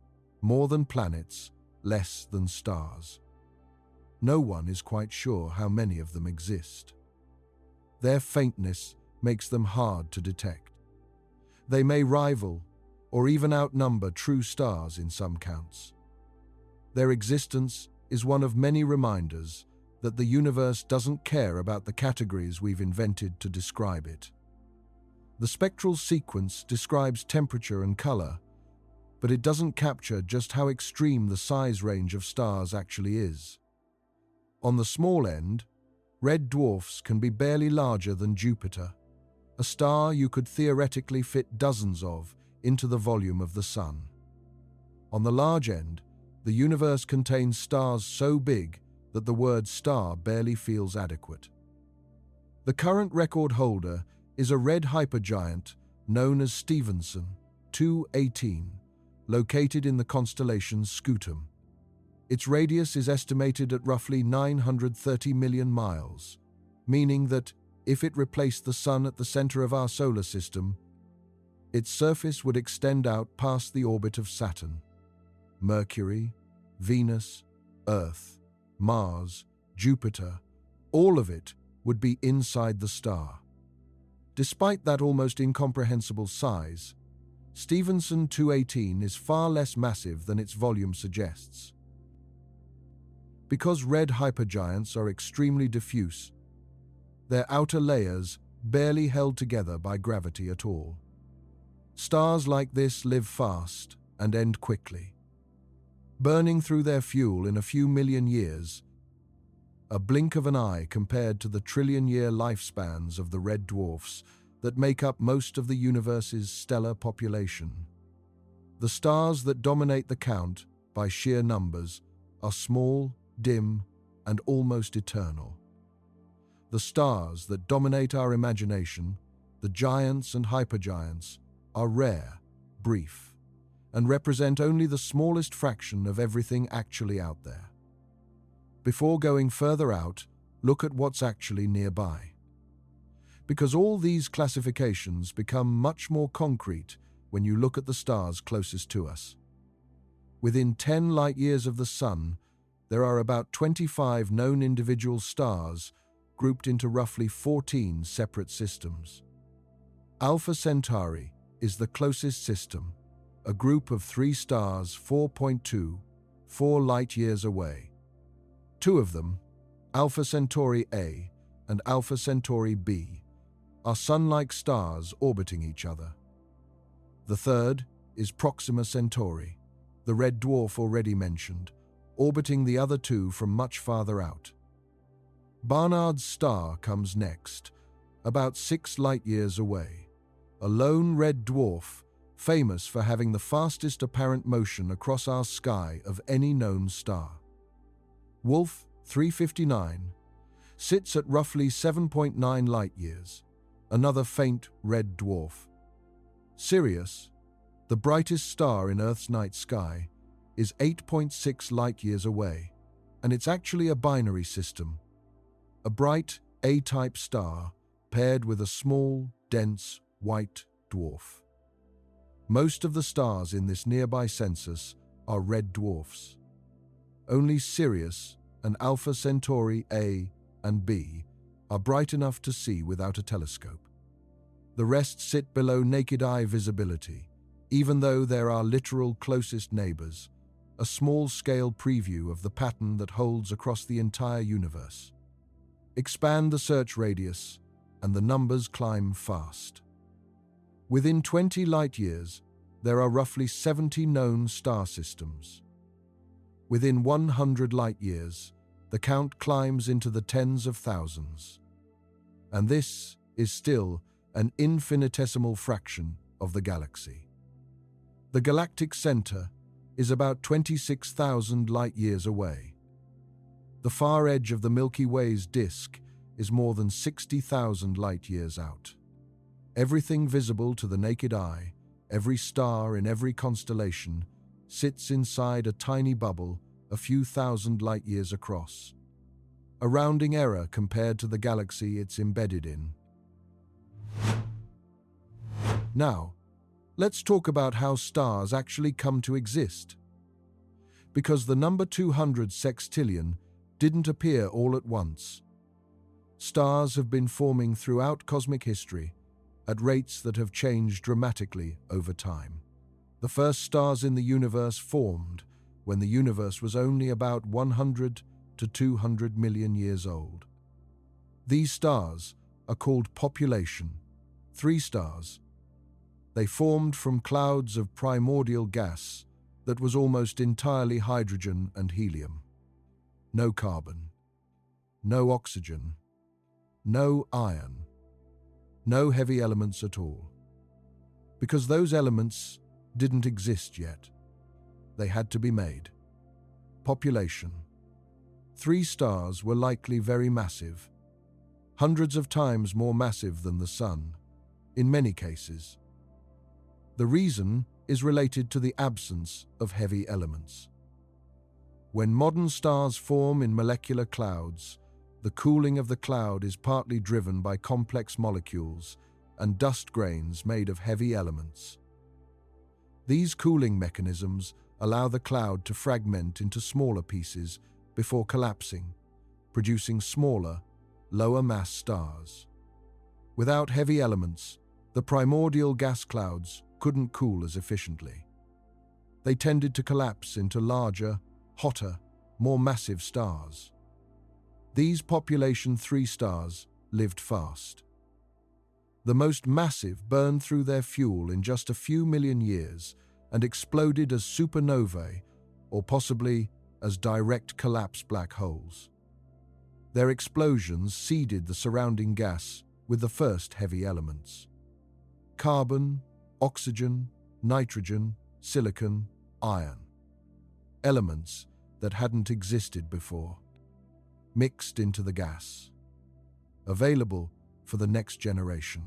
more than planets, less than stars. No one is quite sure how many of them exist. Their faintness makes them hard to detect. They may rival or even outnumber true stars in some counts. Their existence is one of many reminders that the universe doesn't care about the categories we've invented to describe it. The spectral sequence describes temperature and color, but it doesn't capture just how extreme the size range of stars actually is. On the small end, red dwarfs can be barely larger than Jupiter, a star you could theoretically fit dozens of into the volume of the Sun. On the large end, the universe contains stars so big that the word star barely feels adequate. The current record holder is a red hypergiant known as Stephenson 218, located in the constellation Scutum. Its radius is estimated at roughly 930 million miles, meaning that if it replaced the Sun at the center of our solar system, its surface would extend out past the orbit of Saturn, Mercury, Venus, Earth, Mars, Jupiter, all of it would be inside the star. Despite that almost incomprehensible size, Stephenson 218 is far less massive than its volume suggests. Because red hypergiants are extremely diffuse, their outer layers barely held together by gravity at all. Stars like this live fast and end quickly, burning through their fuel in a few million years, a blink of an eye compared to the trillion-year lifespans of the red dwarfs that make up most of the universe's stellar population. The stars that dominate the count, by sheer numbers, are small, dim, and almost eternal. The stars that dominate our imagination, the giants and hypergiants, are rare, brief, and represent only the smallest fraction of everything actually out there. Before going further out, look at what's actually nearby. Because all these classifications become much more concrete when you look at the stars closest to us. Within 10 light-years of the Sun, there are about 25 known individual stars grouped into roughly 14 separate systems. Alpha Centauri is the closest system, a group of 3 stars 4.24 light-years away. 2 of them, Alpha Centauri A and Alpha Centauri B, are Sun-like stars orbiting each other. The third is Proxima Centauri, the red dwarf already mentioned, orbiting the other 2 from much farther out. Barnard's star comes next, about 6 light-years away, a lone red dwarf famous for having the fastest apparent motion across our sky of any known star. Wolf 359 sits at roughly 7.9 light-years, another faint red dwarf. Sirius, the brightest star in Earth's night sky, is 8.6 light-years away, and it's actually a binary system, a bright A-type star paired with a small, dense, white dwarf. Most of the stars in this nearby census are red dwarfs. Only Sirius and Alpha Centauri A and B are bright enough to see without a telescope. The rest sit below naked eye visibility, even though they're our literal closest neighbors, a small-scale preview of the pattern that holds across the entire universe. Expand the search radius, and the numbers climb fast. Within 20 light-years, there are roughly 70 known star systems. Within 100 light-years, the count climbs into the tens of thousands. And this is still an infinitesimal fraction of the galaxy. The galactic center is about 26,000 light-years away. The far edge of the Milky Way's disk is more than 60,000 light-years out. Everything visible to the naked eye, every star in every constellation, sits inside a tiny bubble a few thousand light-years across. A rounding error compared to the galaxy it's embedded in. Now, let's talk about how stars actually come to exist. Because the number 200 sextillion didn't appear all at once. Stars have been forming throughout cosmic history at rates that have changed dramatically over time. The first stars in the universe formed when the universe was only about 100 to 200 million years old. These stars are called population, 3 stars. They formed from clouds of primordial gas that was almost entirely hydrogen and helium. No carbon, no oxygen, no iron, no heavy elements at all. Because those elements didn't exist yet. They had to be made. Population. 3 stars were likely very massive, hundreds of times more massive than the Sun, in many cases. The reason is related to the absence of heavy elements. When modern stars form in molecular clouds, the cooling of the cloud is partly driven by complex molecules and dust grains made of heavy elements. These cooling mechanisms allow the cloud to fragment into smaller pieces before collapsing, producing smaller, lower-mass stars. Without heavy elements, the primordial gas clouds couldn't cool as efficiently. They tended to collapse into larger, hotter, more massive stars. These population 3 stars lived fast. The most massive burned through their fuel in just a few million years and exploded as supernovae, or possibly as direct collapse black holes. Their explosions seeded the surrounding gas with the first heavy elements: carbon, oxygen, nitrogen, silicon, iron. Elements that hadn't existed before, mixed into the gas, available for the next generation.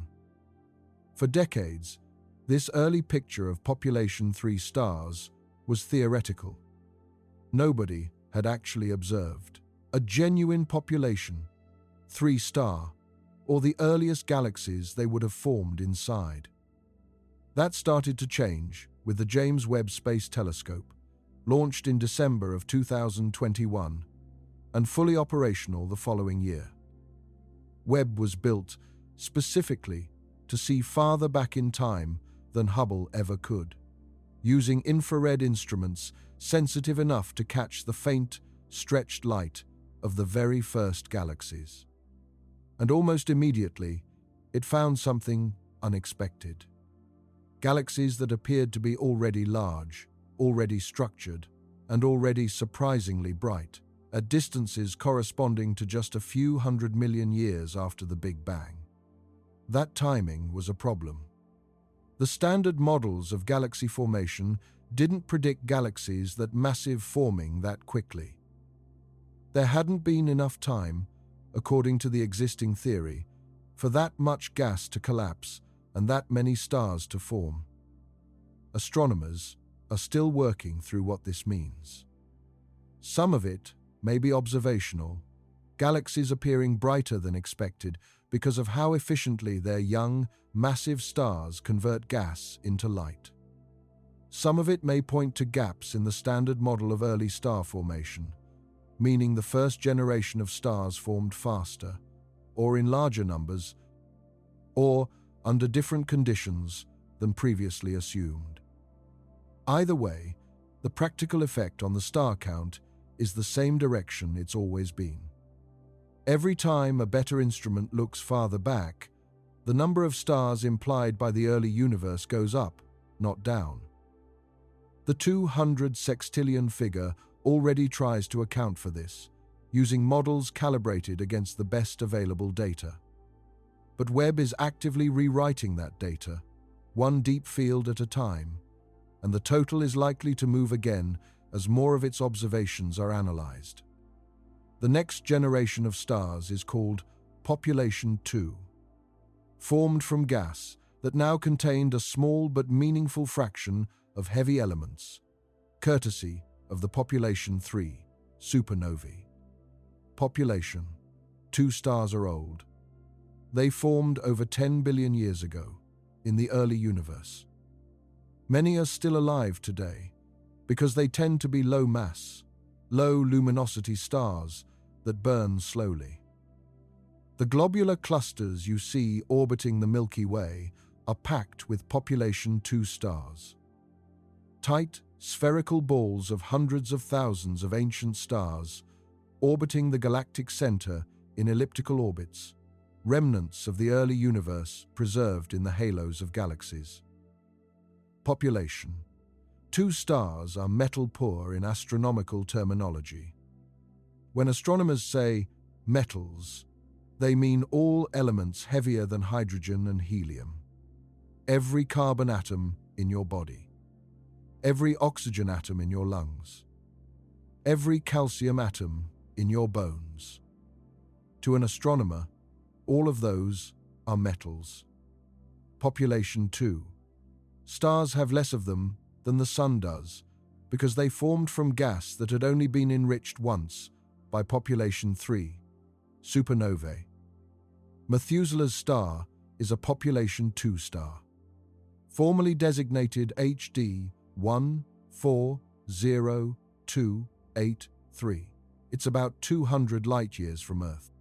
For decades, this early picture of population 3 stars was theoretical. Nobody had actually observed a genuine population, 3-star, or the earliest galaxies they would have formed inside. That started to change with the James Webb Space Telescope, launched in December of 2021 and fully operational the following year. Webb was built specifically to see farther back in time than Hubble ever could, using infrared instruments sensitive enough to catch the faint, stretched light of the very first galaxies. And almost immediately, it found something unexpected. Galaxies that appeared to be already large, already structured, and already surprisingly bright, at distances corresponding to just a few 100 million years after the Big Bang. That timing was a problem. The standard models of galaxy formation didn't predict galaxies that massive forming that quickly. There hadn't been enough time, according to the existing theory, for that much gas to collapse and that many stars to form. Astronomers are still working through what this means. Some of it may be observational, galaxies appearing brighter than expected because of how efficiently their young, massive stars convert gas into light. Some of it may point to gaps in the standard model of early star formation, meaning the first generation of stars formed faster, or in larger numbers, or under different conditions than previously assumed. Either way, the practical effect on the star count is the same direction it's always been. Every time a better instrument looks farther back, the number of stars implied by the early universe goes up, not down. The 200 sextillion figure already tries to account for this, using models calibrated against the best available data. But Webb is actively rewriting that data, one deep field at a time, and the total is likely to move again as more of its observations are analyzed. The next generation of stars is called Population 2, formed from gas that now contained a small but meaningful fraction of heavy elements, courtesy of the Population 3 supernovae. Population 2 stars are old. They formed over 10 billion years ago in the early universe. Many are still alive today because they tend to be low mass, low luminosity stars that burn slowly. The globular clusters you see orbiting the Milky Way are packed with Population 2 stars. Tight, spherical balls of hundreds of thousands of ancient stars orbiting the galactic center in elliptical orbits, remnants of the early universe preserved in the halos of galaxies. Population 2 stars are metal-poor in astronomical terminology. When astronomers say metals, they mean all elements heavier than hydrogen and helium. Every carbon atom in your body. Every oxygen atom in your lungs. Every calcium atom in your bones. To an astronomer, all of those are metals. Population 2. Stars have less of them than the Sun does because they formed from gas that had only been enriched once by Population 3, supernovae. Methuselah's star is a Population 2 star, formally designated HD 140283. It's about 200 light-years from Earth.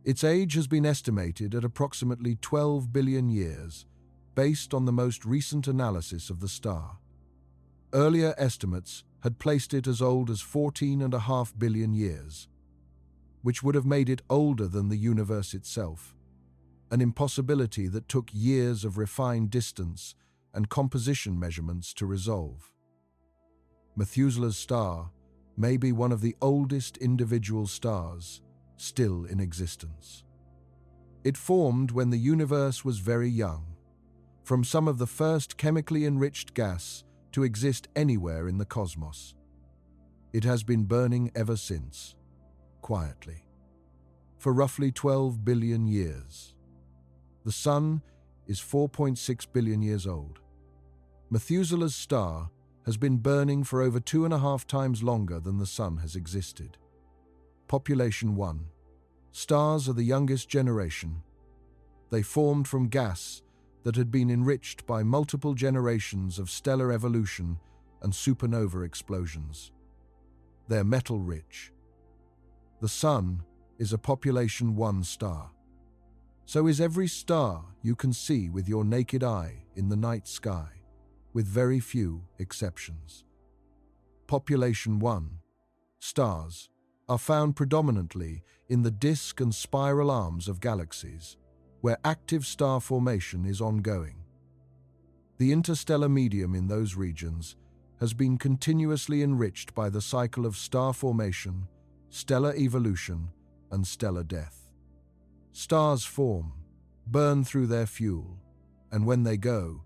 Its age has been estimated at approximately 12 billion years, based on the most recent analysis of the star. Earlier estimates had placed it as old as 14.5 billion years, which would have made it older than the universe itself, an impossibility that took years of refined distance and composition measurements to resolve. Methuselah's star may be one of the oldest individual stars still in existence. It formed when the universe was very young, from some of the first chemically enriched gas to exist anywhere in the cosmos. It has been burning ever since, quietly, for roughly 12 billion years. The Sun is 4.6 billion years old. Methuselah's star has been burning for over 2.5 times longer than the Sun has existed. Population 1. Stars are the youngest generation. They formed from gas that had been enriched by multiple generations of stellar evolution and supernova explosions. They're metal-rich. The Sun is a population 1 star. So is every star you can see with your naked eye in the night sky, with very few exceptions. Population 1 stars are found predominantly in the disk and spiral arms of galaxies, where active star formation is ongoing. The interstellar medium in those regions has been continuously enriched by the cycle of star formation, stellar evolution, and stellar death. Stars form, burn through their fuel, and when they go,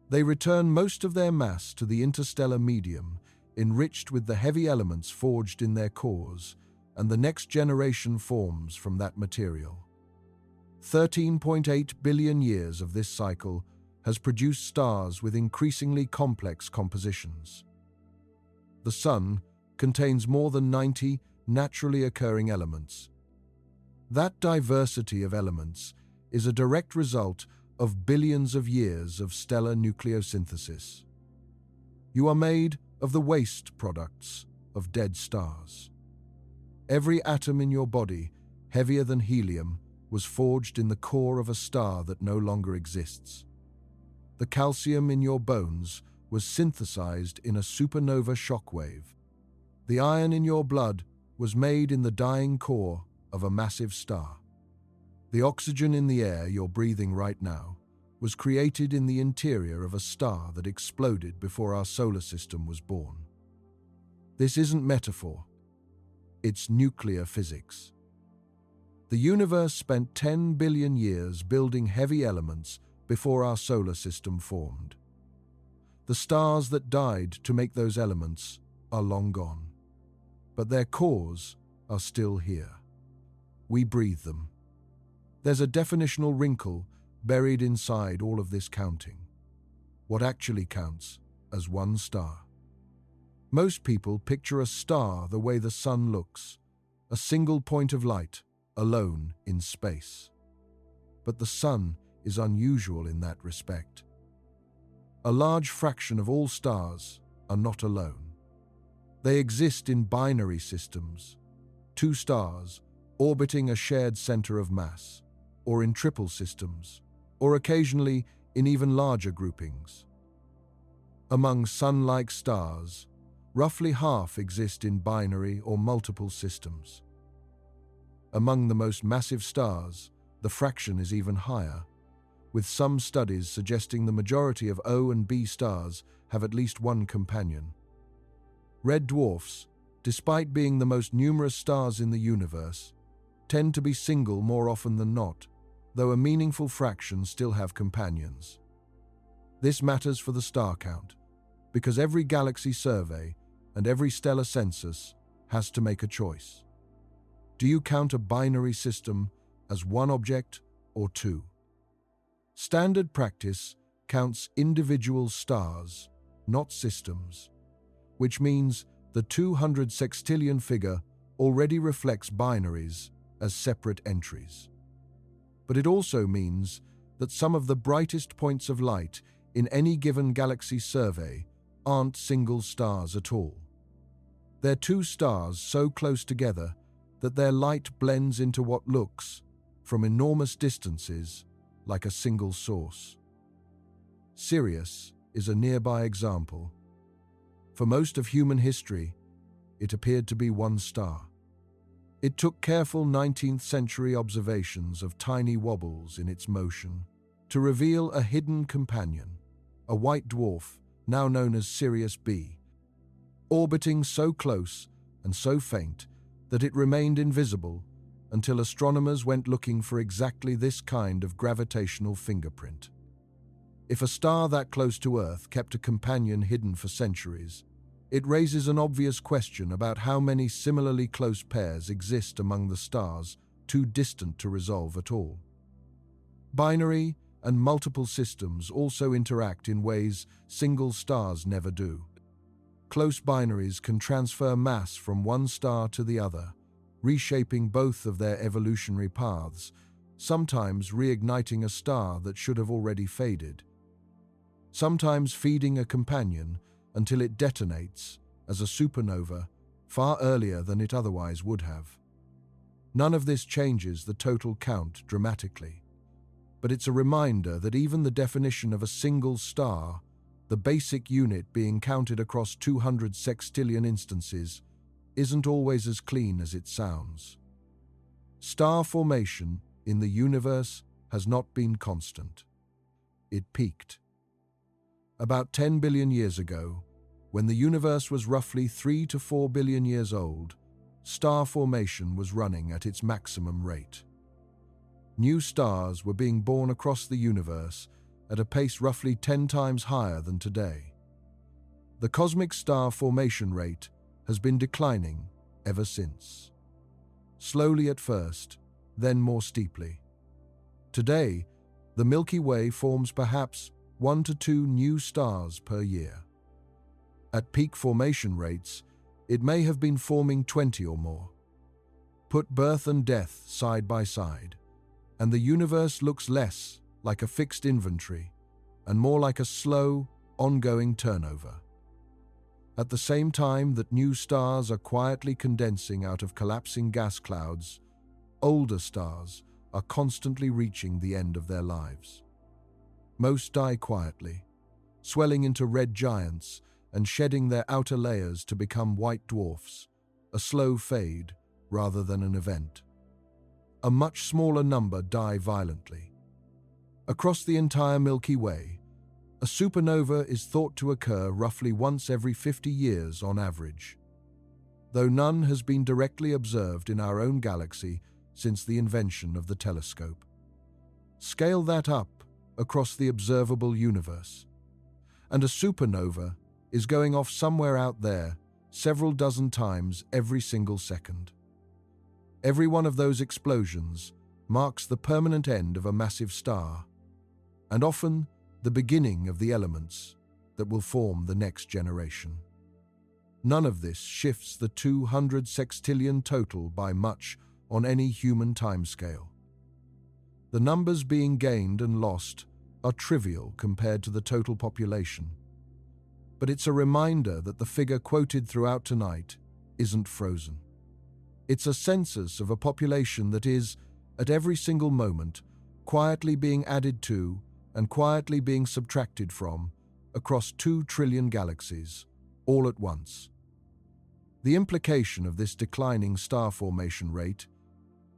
they return most of their mass to the interstellar medium, enriched with the heavy elements forged in their cores, and the next generation forms from that material. 13.8 billion years of this cycle has produced stars with increasingly complex compositions. The Sun contains more than 90 naturally occurring elements. That diversity of elements is a direct result of billions of years of stellar nucleosynthesis. You are made of the waste products of dead stars. Every atom in your body, heavier than helium, was forged in the core of a star that no longer exists. The calcium in your bones was synthesized in a supernova shockwave. The iron in your blood was made in the dying core of a massive star. The oxygen in the air you're breathing right now was created in the interior of a star that exploded before our solar system was born. This isn't metaphor, it's nuclear physics. The universe spent 10 billion years building heavy elements before our solar system formed. The stars that died to make those elements are long gone, but their cores are still here. We breathe them. There's a definitional wrinkle buried inside all of this counting. What actually counts as one star? Most people picture a star the way the Sun looks, a single point of light, alone in space. But the Sun is unusual in that respect. A large fraction of all stars are not alone. They exist in binary systems, 2 stars orbiting a shared center of mass, or in triple systems, or occasionally in even larger groupings. Among Sun-like stars, roughly half exist in binary or multiple systems. Among the most massive stars, the fraction is even higher, with some studies suggesting the majority of O and B stars have at least one companion. Red dwarfs, despite being the most numerous stars in the universe, tend to be single more often than not, though a meaningful fraction still have companions. This matters for the star count, because every galaxy survey and every stellar census has to make a choice. Do you count a binary system as one object or 2? Standard practice counts individual stars, not systems, which means the 200 sextillion figure already reflects binaries as separate entries. But it also means that some of the brightest points of light in any given galaxy survey aren't single stars at all. They're 2 stars so close together that their light blends into what looks, from enormous distances, like a single source. Sirius is a nearby example. For most of human history, it appeared to be one star. It took careful 19th century observations of tiny wobbles in its motion to reveal a hidden companion, a white dwarf now known as Sirius B, orbiting so close and so faint that it remained invisible until astronomers went looking for exactly this kind of gravitational fingerprint. If a star that close to Earth kept a companion hidden for centuries, it raises an obvious question about how many similarly close pairs exist among the stars too distant to resolve at all. Binary and multiple systems also interact in ways single stars never do. Close binaries can transfer mass from one star to the other, reshaping both of their evolutionary paths, sometimes reigniting a star that should have already faded, sometimes feeding a companion until it detonates as a supernova far earlier than it otherwise would have. None of this changes the total count dramatically, but it's a reminder that even the definition of a single star, the basic unit being counted across 200 sextillion instances, isn't always as clean as it sounds. Star formation in the universe has not been constant. It peaked about 10 billion years ago, when the universe was roughly 3 to 4 billion years old. Star formation was running at its maximum rate. New stars were being born across the universe at a pace roughly 10 times higher than today. The cosmic star formation rate has been declining ever since. Slowly at first, then more steeply. Today, the Milky Way forms perhaps 1 to 2 new stars per year. At peak formation rates, it may have been forming 20 or more. Put birth and death side by side, and the universe looks less like a fixed inventory and more like a slow, ongoing turnover. At the same time that new stars are quietly condensing out of collapsing gas clouds, older stars are constantly reaching the end of their lives. Most die quietly, swelling into red giants and shedding their outer layers to become white dwarfs, a slow fade rather than an event. A much smaller number die violently. Across the entire Milky Way, a supernova is thought to occur roughly once every 50 years on average, though none has been directly observed in our own galaxy since the invention of the telescope. Scale that up across the observable universe, and a supernova is going off somewhere out there several dozen times every single second. Every one of those explosions marks the permanent end of a massive star, and often the beginning of the elements that will form the next generation. None of this shifts the 200 sextillion total by much on any human timescale. The numbers being gained and lost are trivial compared to the total population, but it's a reminder that the figure quoted throughout tonight isn't frozen. It's a census of a population that is, at every single moment, quietly being added to and quietly being subtracted from across 2 trillion galaxies, all at once. The implication of this declining star formation rate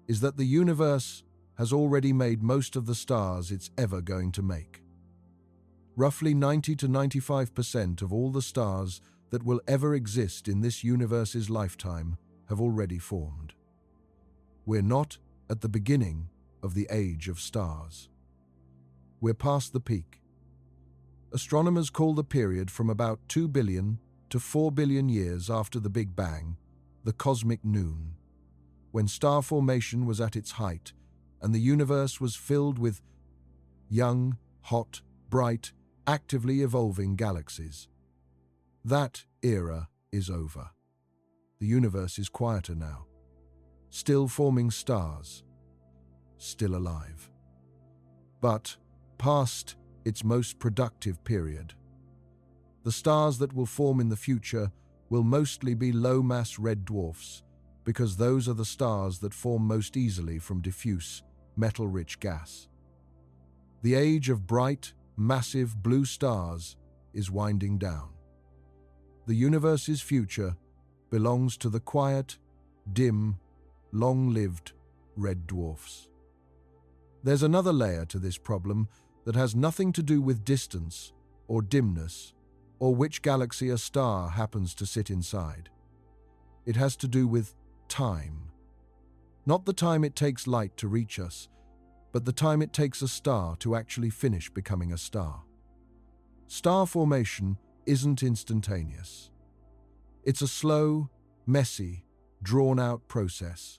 is that the universe has already made most of the stars it's ever going to make. Roughly 90 to 95% of all the stars that will ever exist in this universe's lifetime have already formed. We're not at the beginning of the age of stars. We're past the peak. Astronomers call the period from about 2 billion to 4 billion years after the Big Bang the cosmic noon, when star formation was at its height and the universe was filled with young, hot, bright, actively evolving galaxies. That era is over. The universe is quieter now, still forming stars, still alive, but past its most productive period. The stars that will form in the future will mostly be low-mass red dwarfs, because those are the stars that form most easily from diffuse, metal-rich gas. The age of bright, massive blue stars is winding down. The universe's future belongs to the quiet, dim, long-lived red dwarfs. There's another layer to this problem that has nothing to do with distance or dimness or which galaxy a star happens to sit inside. It has to do with time. Not the time it takes light to reach us, but the time it takes a star to actually finish becoming a star. Star formation isn't instantaneous. It's a slow, messy, drawn-out process,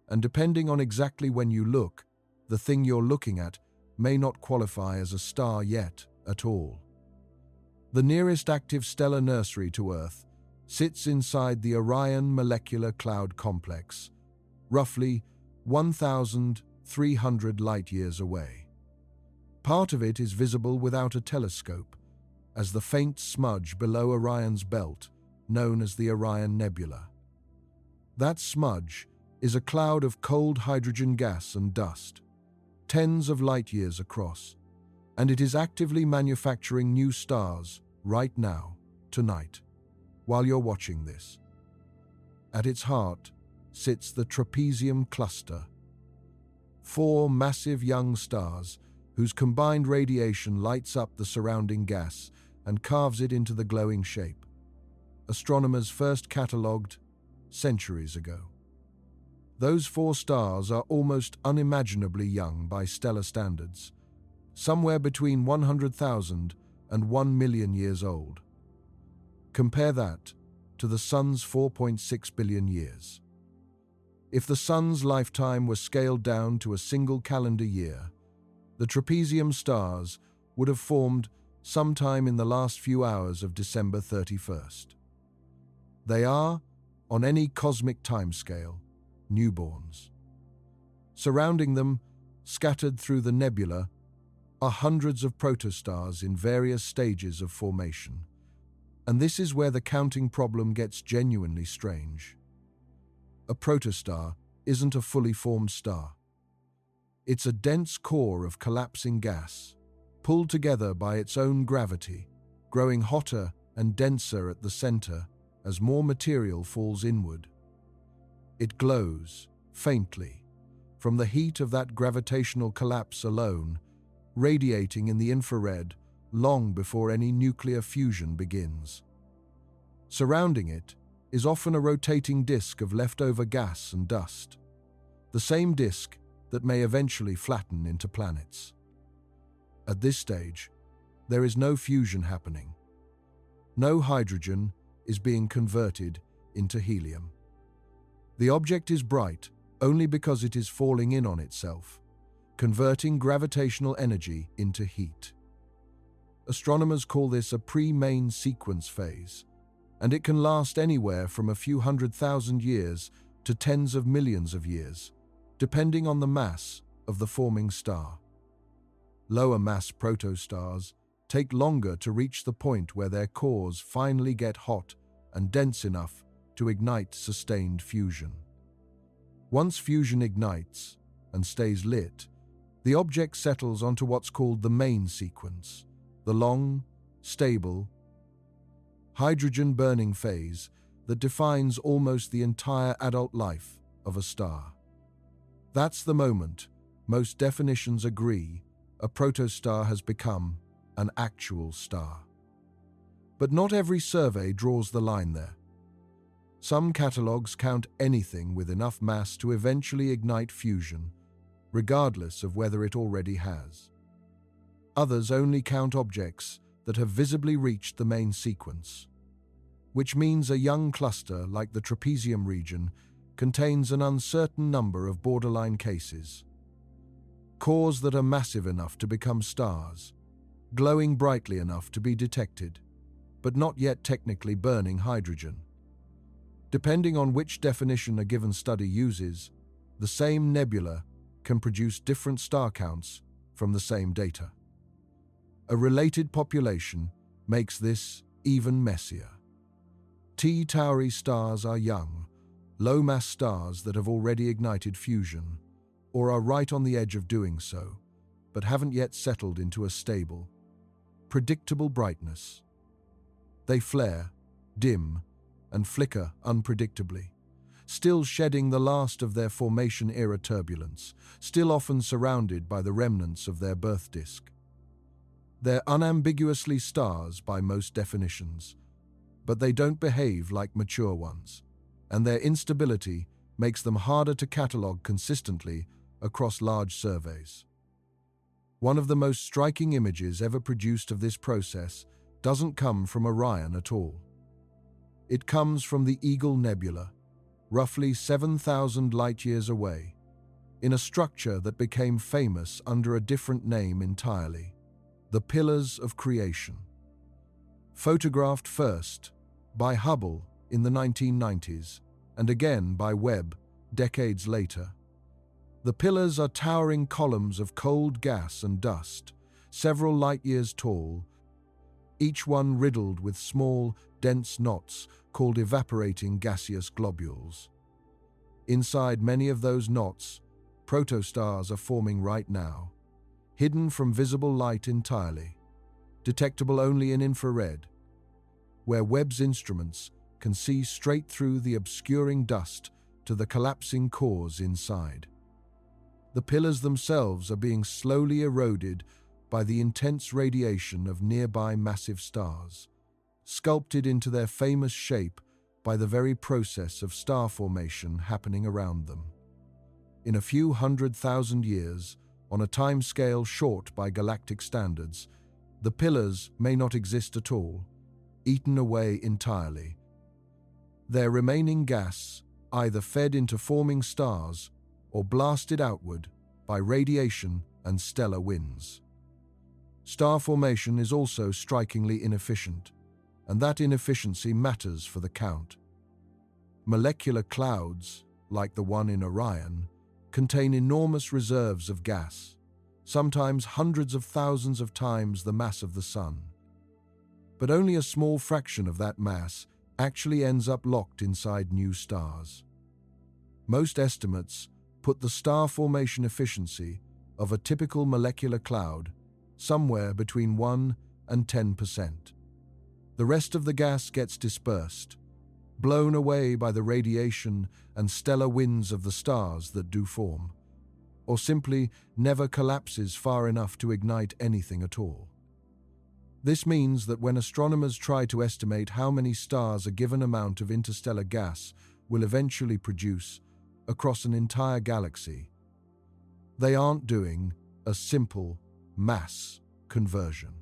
and depending on exactly when you look, the thing you're looking at may not qualify as a star yet at all. The nearest active stellar nursery to Earth sits inside the Orion Molecular Cloud Complex, roughly 1,300 light-years away. Part of it is visible without a telescope, as the faint smudge below Orion's belt, known as the Orion Nebula. That smudge is a cloud of cold hydrogen gas and dust, tens of light-years across, and it is actively manufacturing new stars right now, tonight, while you're watching this. At its heart sits the Trapezium Cluster, 4 massive young stars whose combined radiation lights up the surrounding gas and carves it into the glowing shape. Astronomers first catalogued centuries ago. Those 4 stars are almost unimaginably young by stellar standards, somewhere between 100,000 and 1 million years old. Compare that to the Sun's 4.6 billion years. If the Sun's lifetime were scaled down to a single calendar year, the trapezium stars would have formed sometime in the last few hours of December 31st. They are, on any cosmic timescale, newborns. Surrounding them, scattered through the nebula, are hundreds of protostars in various stages of formation. And this is where the counting problem gets genuinely strange. A protostar isn't a fully formed star. It's a dense core of collapsing gas, pulled together by its own gravity, growing hotter and denser at the center as more material falls inward. It glows, faintly, from the heat of that gravitational collapse alone, radiating in the infrared long before any nuclear fusion begins. Surrounding it is often a rotating disk of leftover gas and dust, the same disk that may eventually flatten into planets. At this stage, there is no fusion happening. No hydrogen is being converted into helium. The object is bright only because it is falling in on itself, converting gravitational energy into heat. Astronomers call this a pre-main sequence phase, and it can last anywhere from a few 100,000 years to tens of millions of years, depending on the mass of the forming star. Lower mass protostars take longer to reach the point where their cores finally get hot and dense enough to ignite sustained fusion. Once fusion ignites and stays lit, the object settles onto what's called the main sequence, the long, stable, hydrogen-burning phase that defines almost the entire adult life of a star. That's the moment most definitions agree a protostar has become an actual star. But not every survey draws the line there. Some catalogues count anything with enough mass to eventually ignite fusion, regardless of whether it already has. Others only count objects that have visibly reached the main sequence, which means a young cluster like the trapezium region contains an uncertain number of borderline cases. Cores that are massive enough to become stars, glowing brightly enough to be detected, but not yet technically burning hydrogen. Depending on which definition a given study uses, the same nebula can produce different star counts from the same data. A related population makes this even messier. T Tauri stars are young, low-mass stars that have already ignited fusion, or are right on the edge of doing so, but haven't yet settled into a stable, predictable brightness. They flare, dim, and flicker unpredictably, still shedding the last of their formation-era turbulence, still often surrounded by the remnants of their birth disk. They're unambiguously stars by most definitions, but they don't behave like mature ones, and their instability makes them harder to catalogue consistently across large surveys. One of the most striking images ever produced of this process doesn't come from Orion at all. It comes from the Eagle Nebula, roughly 7,000 light-years away, in a structure that became famous under a different name entirely: the Pillars of Creation. Photographed first by Hubble in the 1990s and again by Webb decades later. The pillars are towering columns of cold gas and dust, several light-years tall, each one riddled with small, dense knots called evaporating gaseous globules. Inside many of those knots, protostars are forming right now, hidden from visible light entirely, detectable only in infrared, where Webb's instruments can see straight through the obscuring dust to the collapsing cores inside. The pillars themselves are being slowly eroded by the intense radiation of nearby massive stars, sculpted into their famous shape by the very process of star formation happening around them. In a few 100,000 years, on a timescale short by galactic standards, the pillars may not exist at all, eaten away entirely. Their remaining gas either fed into forming stars or blasted outward by radiation and stellar winds. Star formation is also strikingly inefficient, and that inefficiency matters for the count. Molecular clouds, like the one in Orion, contain enormous reserves of gas, sometimes hundreds of thousands of times the mass of the Sun. But only a small fraction of that mass actually ends up locked inside new stars. Most estimates put the star formation efficiency of a typical molecular cloud somewhere between 1 and 10%. The rest of the gas gets dispersed, blown away by the radiation and stellar winds of the stars that do form, or simply never collapses far enough to ignite anything at all. This means that when astronomers try to estimate how many stars a given amount of interstellar gas will eventually produce across an entire galaxy, they aren't doing a simple mass conversion.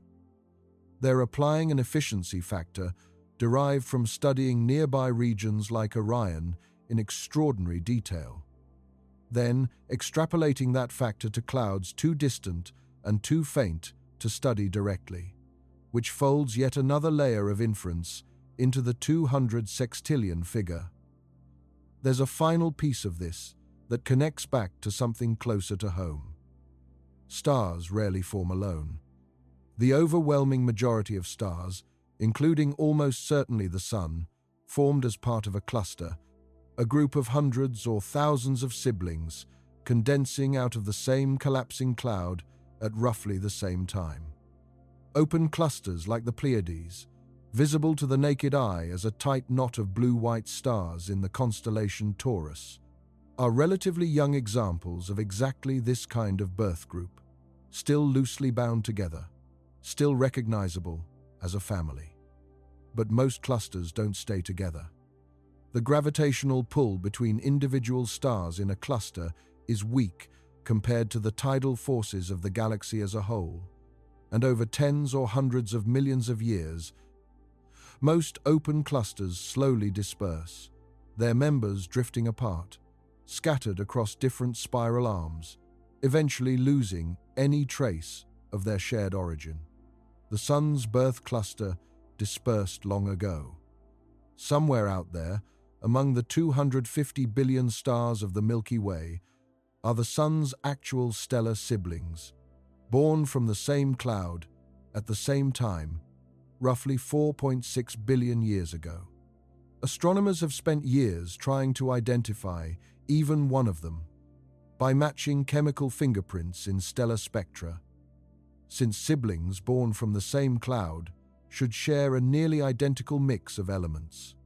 They're applying an efficiency factor derived from studying nearby regions like Orion in extraordinary detail, then extrapolating that factor to clouds too distant and too faint to study directly, which folds yet another layer of inference into the 200 sextillion figure. There's a final piece of this that connects back to something closer to home. Stars rarely form alone. The overwhelming majority of stars, including almost certainly the Sun, formed as part of a cluster, a group of hundreds or thousands of siblings condensing out of the same collapsing cloud at roughly the same time. Open clusters like the Pleiades, visible to the naked eye as a tight knot of blue-white stars in the constellation Taurus, are relatively young examples of exactly this kind of birth group, still loosely bound together, still recognizable as a family. But most clusters don't stay together. The gravitational pull between individual stars in a cluster is weak compared to the tidal forces of the galaxy as a whole, and over tens or hundreds of millions of years, most open clusters slowly disperse, their members drifting apart, scattered across different spiral arms, eventually losing any trace of their shared origin. The Sun's birth cluster dispersed long ago. Somewhere out there, among the 250 billion stars of the Milky Way, are the Sun's actual stellar siblings, born from the same cloud at the same time, roughly 4.6 billion years ago. Astronomers have spent years trying to identify even one of them by matching chemical fingerprints in stellar spectra, since siblings born from the same cloud should share a nearly identical mix of elements.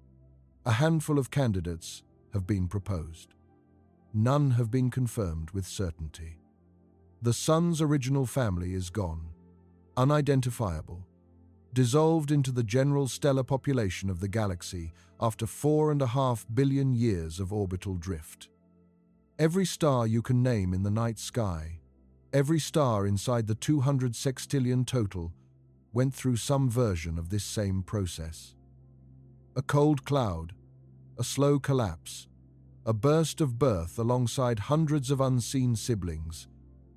A handful of candidates have been proposed. None have been confirmed with certainty. The Sun's original family is gone, unidentifiable, dissolved into the general stellar population of the galaxy after 4.5 billion years of orbital drift. Every star you can name in the night sky, every star inside the 200 sextillion total, went through some version of this same process. A cold cloud, a slow collapse, a burst of birth alongside hundreds of unseen siblings,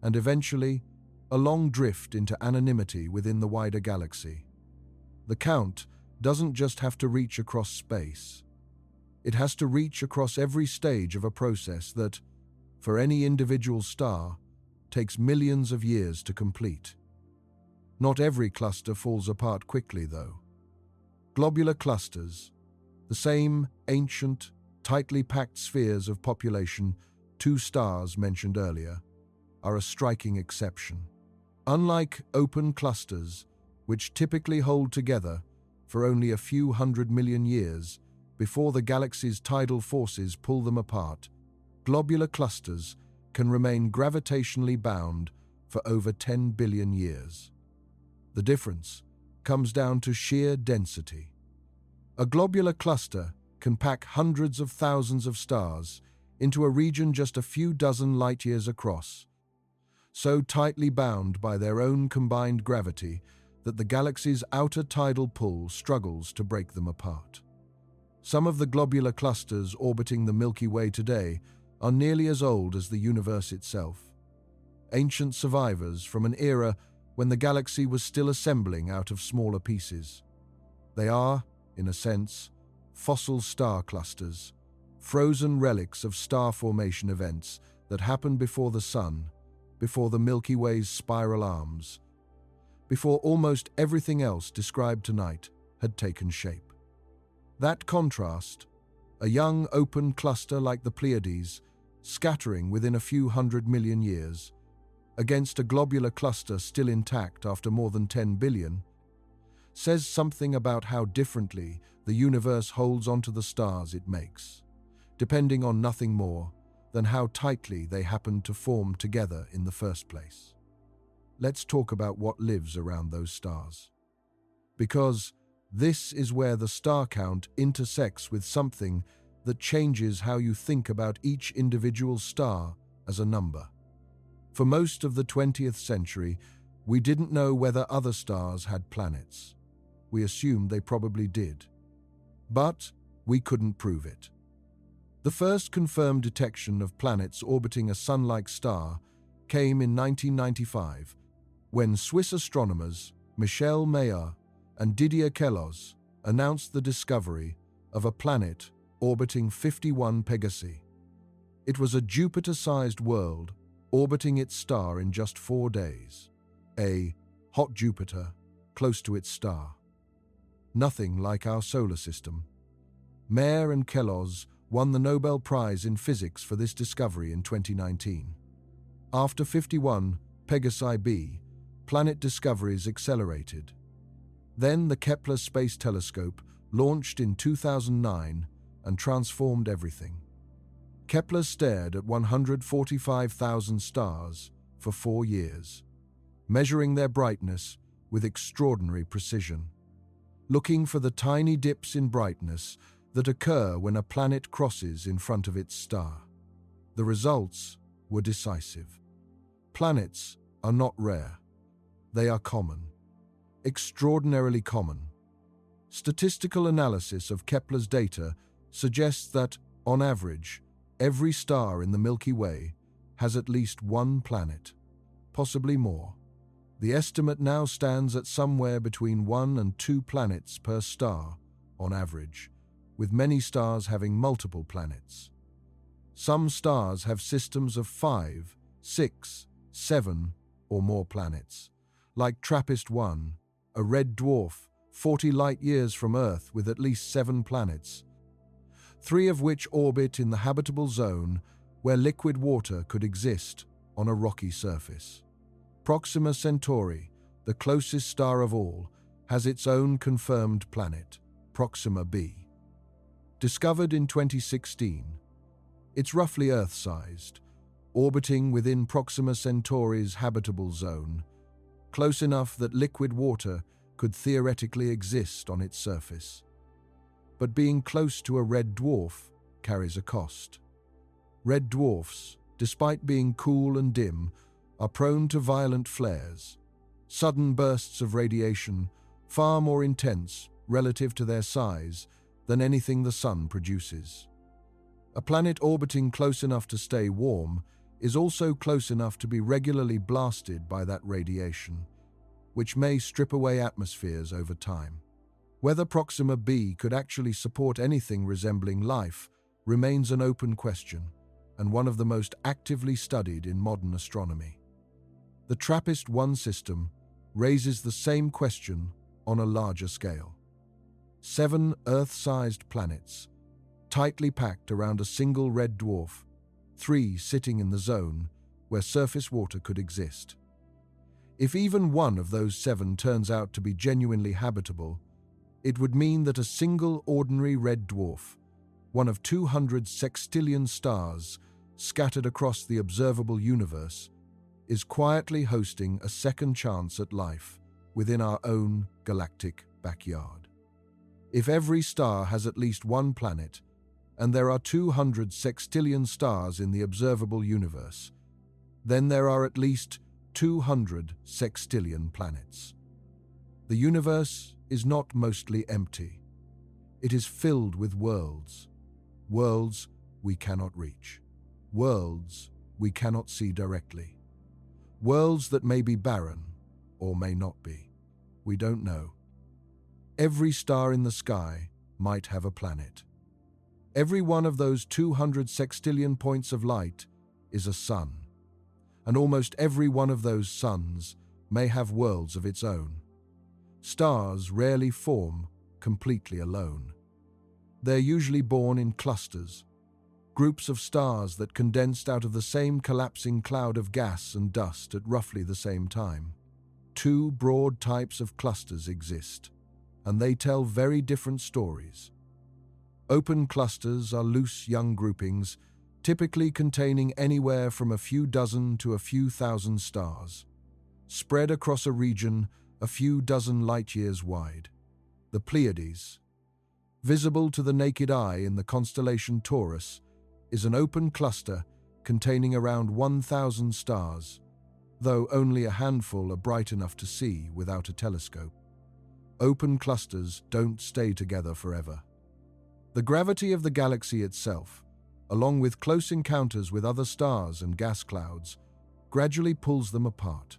and eventually, a long drift into anonymity within the wider galaxy. The count doesn't just have to reach across space. It has to reach across every stage of a process that, for any individual star, takes millions of years to complete. Not every cluster falls apart quickly, though. Globular clusters, the same ancient, tightly packed spheres of population two stars mentioned earlier, are a striking exception. Unlike open clusters, which typically hold together for only a few 100 million years before the galaxy's tidal forces pull them apart, globular clusters can remain gravitationally bound for over 10 billion years. The difference comes down to sheer density. A globular cluster can pack hundreds of thousands of stars into a region just a few dozen light-years across, so tightly bound by their own combined gravity that the galaxy's outer tidal pull struggles to break them apart. Some of the globular clusters orbiting the Milky Way today are nearly as old as the universe itself, ancient survivors from an era when the galaxy was still assembling out of smaller pieces. They are, in a sense, fossil star clusters, frozen relics of star formation events that happened before the Sun, before the Milky Way's spiral arms, before almost everything else described tonight had taken shape. That contrast, a young open cluster like the Pleiades, scattering within a few 100 million years, against a globular cluster still intact after more than 10 billion, says something about how differently the universe holds onto the stars it makes, depending on nothing more than how tightly they happened to form together in the first place. Let's talk about what lives around those stars. Because this is where the star count intersects with something that changes how you think about each individual star as a number. For most of the 20th century, we didn't know whether other stars had planets. We assumed they probably did. But we couldn't prove it. The first confirmed detection of planets orbiting a Sun-like star came in 1995, when Swiss astronomers Michel Mayor and Didier Queloz announced the discovery of a planet orbiting 51 Pegasi. It was a Jupiter-sized world orbiting its star in just 4 days. A hot Jupiter close to its star. Nothing like our solar system. Mayor and Queloz won the Nobel Prize in Physics for this discovery in 2019. After 51 Pegasi b, planet discoveries accelerated. Then the Kepler Space Telescope launched in 2009 and transformed everything. Kepler stared at 145,000 stars for 4 years, measuring their brightness with extraordinary precision, looking for the tiny dips in brightness that occur when a planet crosses in front of its star. The results were decisive. Planets are not rare. They are common. Extraordinarily common. Statistical analysis of Kepler's data suggests that, on average, every star in the Milky Way has at least one planet, possibly more. The estimate now stands at somewhere between 1 and 2 planets per star, on average, with many stars having multiple planets. Some stars have systems of 5, 6, 7, or more planets, like TRAPPIST-1, a red dwarf 40 light-years from Earth with at least 7 planets, 3 of which orbit in the habitable zone where liquid water could exist on a rocky surface. Proxima Centauri, the closest star of all, has its own confirmed planet, Proxima b. Discovered in 2016, it's roughly Earth-sized, orbiting within Proxima Centauri's habitable zone, close enough that liquid water could theoretically exist on its surface. But being close to a red dwarf carries a cost. Red dwarfs, despite being cool and dim, are prone to violent flares, sudden bursts of radiation far more intense relative to their size than anything the Sun produces. A planet orbiting close enough to stay warm is also close enough to be regularly blasted by that radiation, which may strip away atmospheres over time. Whether Proxima b could actually support anything resembling life remains an open question, and one of the most actively studied in modern astronomy. The TRAPPIST-1 system raises the same question on a larger scale. 7 Earth-sized planets, tightly packed around a single red dwarf, 3 sitting in the zone where surface water could exist. If even one of those 7 turns out to be genuinely habitable, it would mean that a single ordinary red dwarf, one of 200 sextillion stars scattered across the observable universe, is quietly hosting a second chance at life within our own galactic backyard. If every star has at least one planet, and there are 200 sextillion stars in the observable universe, then there are at least 200 sextillion planets. The universe is not mostly empty. It is filled with worlds. Worlds we cannot reach. Worlds we cannot see directly. Worlds that may be barren or may not be. We don't know. Every star in the sky might have a planet. Every one of those 200 sextillion points of light is a sun, and almost every one of those suns may have worlds of its own. Stars rarely form completely alone. They're usually born in clusters, groups of stars that condensed out of the same collapsing cloud of gas and dust at roughly the same time. 2 broad types of clusters exist, and they tell very different stories. Open clusters are loose young groupings, typically containing anywhere from a few dozen to a few thousand stars, spread across a region a few dozen light-years wide. The Pleiades, visible to the naked eye in the constellation Taurus, is an open cluster containing around 1,000 stars, though only a handful are bright enough to see without a telescope. Open clusters don't stay together forever. The gravity of the galaxy itself, along with close encounters with other stars and gas clouds, gradually pulls them apart.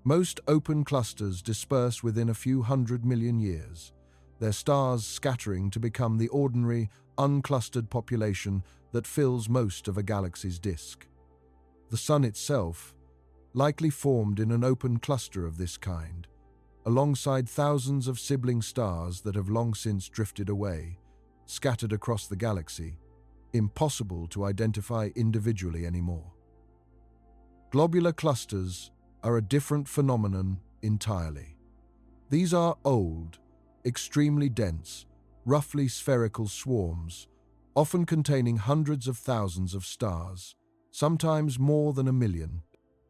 Most open clusters disperse within a few 100 million years, their stars scattering to become the ordinary, unclustered population that fills most of a galaxy's disk. The Sun itself likely formed in an open cluster of this kind, alongside thousands of sibling stars that have long since drifted away, scattered across the galaxy, impossible to identify individually anymore. Globular clusters are a different phenomenon entirely. These are old, extremely dense, roughly spherical swarms, often containing hundreds of thousands of stars, sometimes more than 1 million,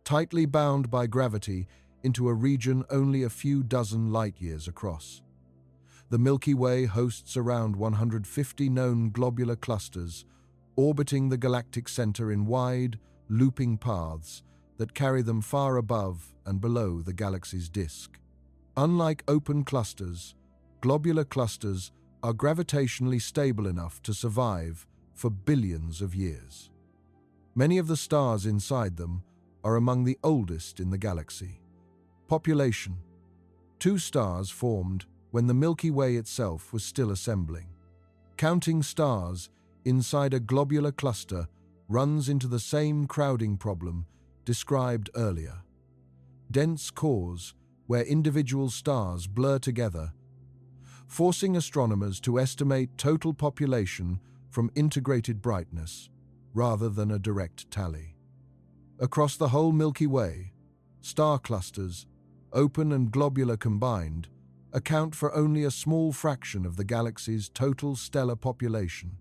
tightly bound by gravity into a region only a few dozen light-years across. The Milky Way hosts around 150 known globular clusters, orbiting the galactic center in wide, looping paths that carry them far above and below the galaxy's disk. Unlike open clusters, globular clusters are gravitationally stable enough to survive for billions of years. Many of the stars inside them are among the oldest in the galaxy. Population: 2 stars formed when the Milky Way itself was still assembling. Counting stars inside a globular cluster runs into the same crowding problem described earlier. Dense cores where individual stars blur together, forcing astronomers to estimate total population from integrated brightness rather than a direct tally. Across the whole Milky Way, star clusters, open and globular combined, account for only a small fraction of the galaxy's total stellar population.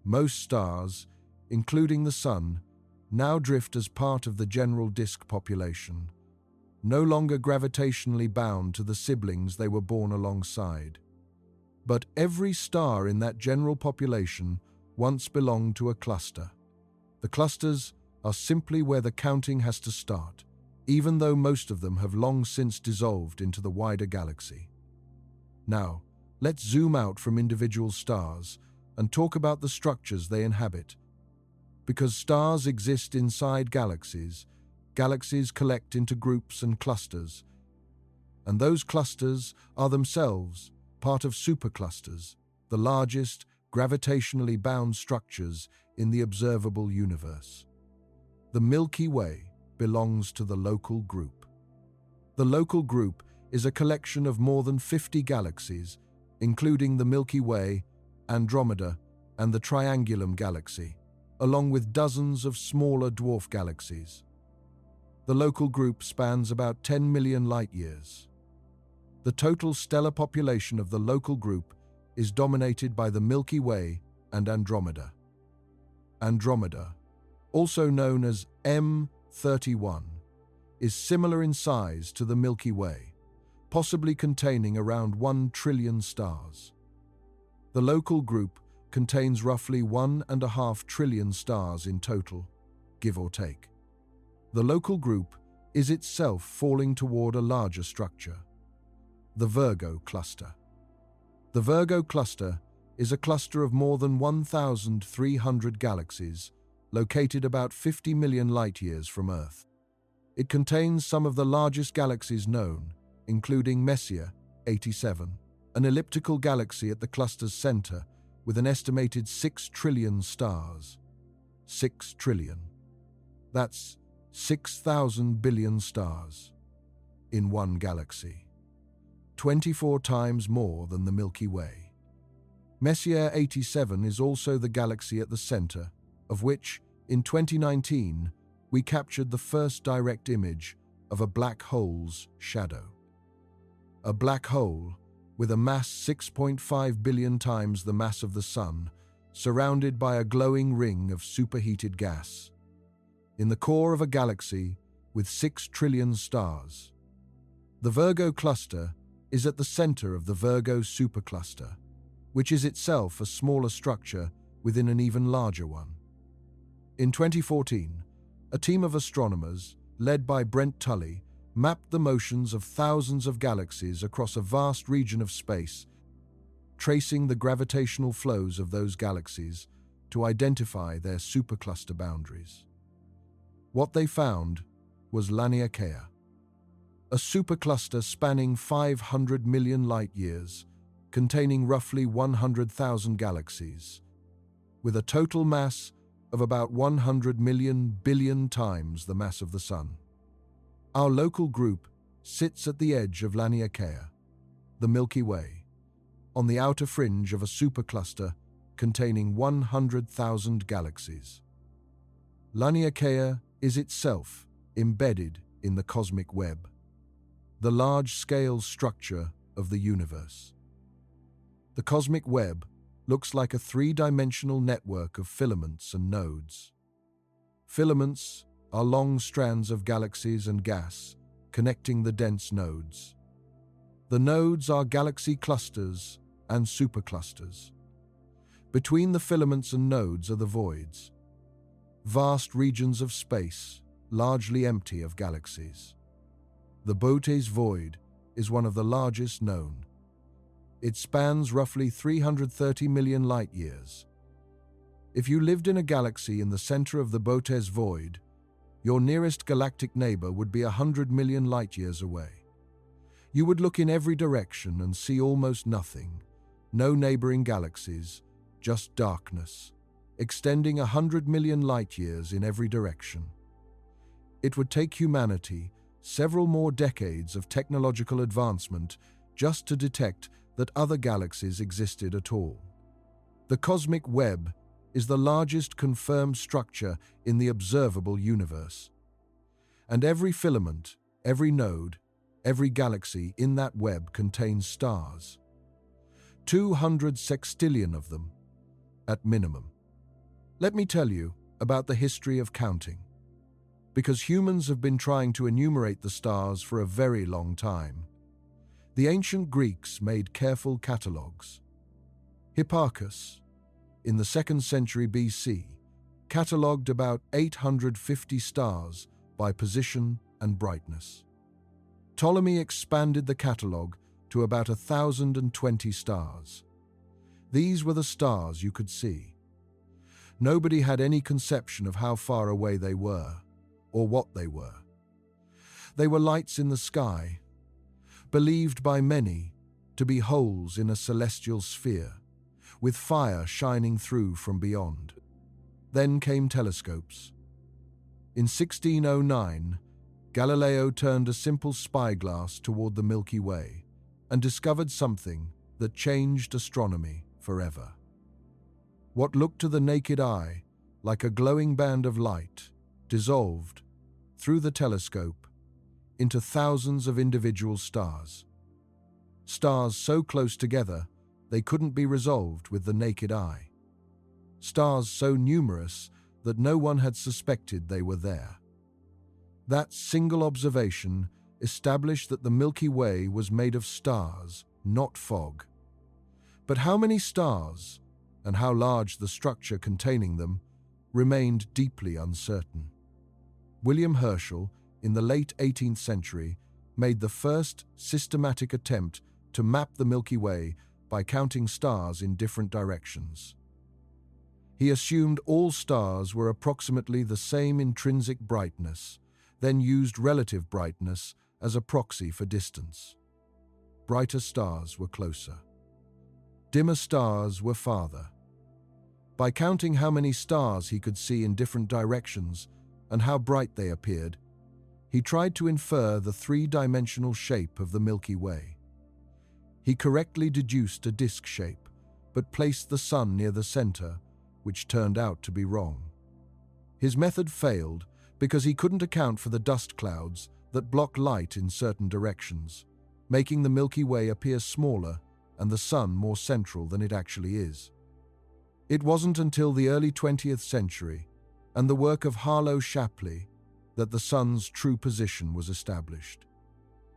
Most stars, including the Sun, now drift as part of the general disk population, no longer gravitationally bound to the siblings they were born alongside. But every star in that general population once belonged to a cluster. The clusters are simply where the counting has to start, even though most of them have long since dissolved into the wider galaxy. Now, let's zoom out from individual stars and talk about the structures they inhabit. Because stars exist inside galaxies, galaxies collect into groups and clusters, and those clusters are themselves part of superclusters, the largest gravitationally bound structures in the observable universe. The Milky Way belongs to the local group. The local group is a collection of more than 50 galaxies, including the Milky Way, Andromeda, and the Triangulum galaxy, along with dozens of smaller dwarf galaxies. The local group spans about 10 million light-years. The total stellar population of the local group is dominated by the Milky Way and Andromeda. Andromeda, also known as M31, is similar in size to the Milky Way, possibly containing around 1 trillion stars. The local group contains roughly 1.5 trillion stars in total, give or take. The local group is itself falling toward a larger structure, the Virgo cluster. The Virgo cluster is a cluster of more than 1,300 galaxies located about 50 million light-years from Earth. It contains some of the largest galaxies known, including Messier 87, an elliptical galaxy at the cluster's center with an estimated 6 trillion stars. 6 trillion. That's 6,000 billion stars in one galaxy. 24 times more than the Milky Way. Messier 87 is also the galaxy at the center, of which, in 2019, we captured the first direct image of a black hole's shadow. A black hole with a mass 6.5 billion times the mass of the Sun, surrounded by a glowing ring of superheated gas. In the core of a galaxy with 6 trillion stars. The Virgo cluster is at the center of the Virgo supercluster, which is itself a smaller structure within an even larger one. In 2014, a team of astronomers, led by Brent Tully, mapped the motions of thousands of galaxies across a vast region of space, tracing the gravitational flows of those galaxies to identify their supercluster boundaries. What they found was Laniakea, a supercluster spanning 500 million light-years, containing roughly 100,000 galaxies, with a total mass of about 100 million billion times the mass of the Sun. Our local group sits at the edge of Laniakea, the Milky Way, on the outer fringe of a supercluster containing 100,000 galaxies. Laniakea is itself embedded in the cosmic web, the large-scale structure of the universe. The cosmic web looks like a three-dimensional network of filaments and nodes. Filaments are long strands of galaxies and gas connecting the dense nodes. The nodes are galaxy clusters and superclusters. Between the filaments and nodes are the voids, vast regions of space largely empty of galaxies. The Botez void is one of the largest known. It spans roughly 330 million light-years. If you lived in a galaxy in the center of the Botez void, your nearest galactic neighbor would be 100 million light-years away. You would look in every direction and see almost nothing, no neighboring galaxies, just darkness, extending 100 million light-years in every direction. It would take humanity several more decades of technological advancement just to detect that other galaxies existed at all. The cosmic web is the largest confirmed structure in the observable universe. And every filament, every node, every galaxy in that web contains stars. 200 sextillion of them, at minimum. Let me tell you about the history of counting. Because humans have been trying to enumerate the stars for a very long time. The ancient Greeks made careful catalogues. Hipparchus, in the 2nd century BC, catalogued about 850 stars by position and brightness. Ptolemy expanded the catalogue to about 1,020 stars. These were the stars you could see. Nobody had any conception of how far away they were, or what they were. They were lights in the sky, believed by many to be holes in a celestial sphere, with fire shining through from beyond. Then came telescopes. In 1609, Galileo turned a simple spyglass toward the Milky Way and discovered something that changed astronomy forever. What looked to the naked eye like a glowing band of light dissolved, through the telescope, into thousands of individual stars. Stars so close together they couldn't be resolved with the naked eye. Stars so numerous that no one had suspected they were there. That single observation established that the Milky Way was made of stars, not fog. But how many stars, and how large the structure containing them, remained deeply uncertain. William Herschel, in the late 18th century, made the first systematic attempt to map the Milky Way by counting stars in different directions. He assumed all stars were approximately the same intrinsic brightness, then used relative brightness as a proxy for distance. Brighter stars were closer. Dimmer stars were farther. By counting how many stars he could see in different directions and how bright they appeared, he tried to infer the three-dimensional shape of the Milky Way. He correctly deduced a disk shape, but placed the Sun near the center, which turned out to be wrong. His method failed because he couldn't account for the dust clouds that block light in certain directions, making the Milky Way appear smaller and the Sun more central than it actually is. It wasn't until the early 20th century and the work of Harlow Shapley that the Sun's true position was established.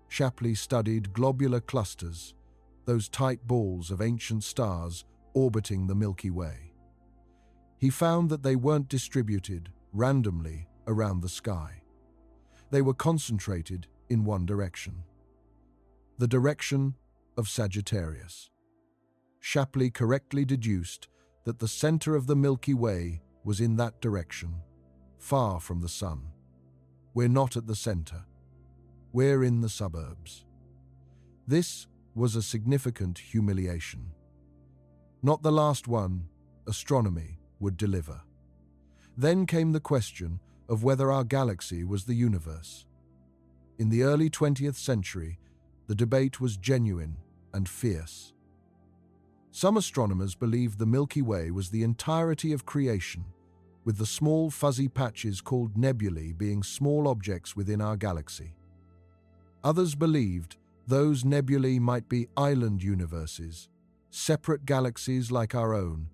Shapley studied globular clusters, those tight balls of ancient stars orbiting the Milky Way. He found that they weren't distributed randomly around the sky. They were concentrated in one direction, the direction of Sagittarius. Shapley correctly deduced that the center of the Milky Way was in that direction, far from the Sun. We're not at the center. We're in the suburbs. This was a significant humiliation. Not the last one astronomy would deliver. Then came the question of whether our galaxy was the universe. In the early 20th century, the debate was genuine and fierce. Some astronomers believed the Milky Way was the entirety of creation, with the small fuzzy patches called nebulae being small objects within our galaxy. Others believed those nebulae might be island universes, separate galaxies like our own,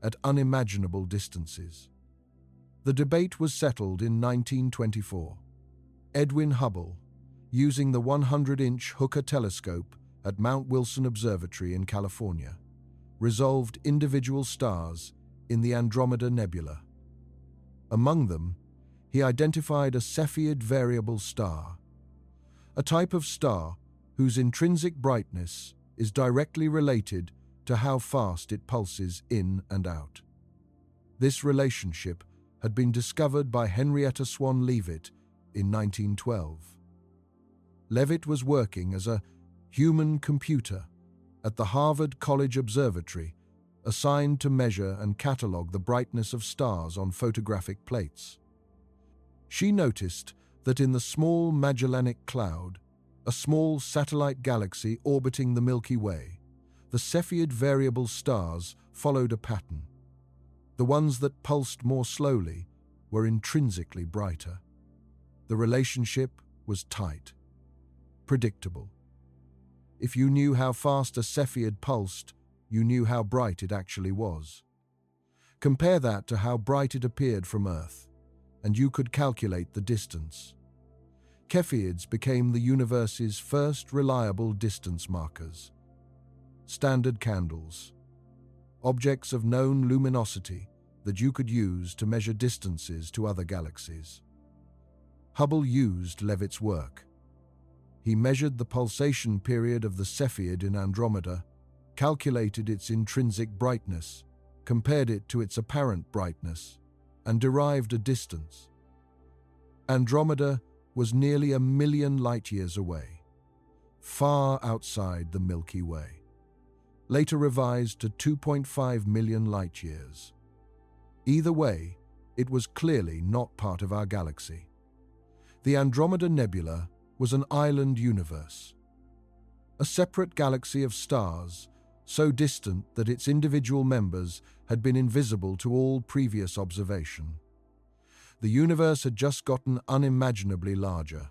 at unimaginable distances. The debate was settled in 1924. Edwin Hubble, using the 100-inch Hooker telescope at Mount Wilson Observatory in California, resolved individual stars in the Andromeda Nebula. Among them, he identified a Cepheid variable star, a type of star whose intrinsic brightness is directly related to how fast it pulses in and out. This relationship had been discovered by Henrietta Swan Leavitt in 1912. Leavitt was working as a human computer at the Harvard College Observatory, assigned to measure and catalog the brightness of stars on photographic plates. She noticed that in the small Magellanic Cloud, a small satellite galaxy orbiting the Milky Way, the Cepheid variable stars followed a pattern. The ones that pulsed more slowly were intrinsically brighter. The relationship was tight, predictable. If you knew how fast a Cepheid pulsed, you knew how bright it actually was. Compare that to how bright it appeared from Earth, and you could calculate the distance. Cepheids became the universe's first reliable distance markers. Standard candles, objects of known luminosity that you could use to measure distances to other galaxies. Hubble used Leavitt's work. He measured the pulsation period of the Cepheid in Andromeda calculated its intrinsic brightness, compared it to its apparent brightness, and derived a distance. Andromeda was nearly 1 million light-years away, far outside the Milky Way, later revised to 2.5 million light-years. Either way, it was clearly not part of our galaxy. The Andromeda Nebula was an island universe, a separate galaxy of stars so distant that its individual members had been invisible to all previous observation. The universe had just gotten unimaginably larger,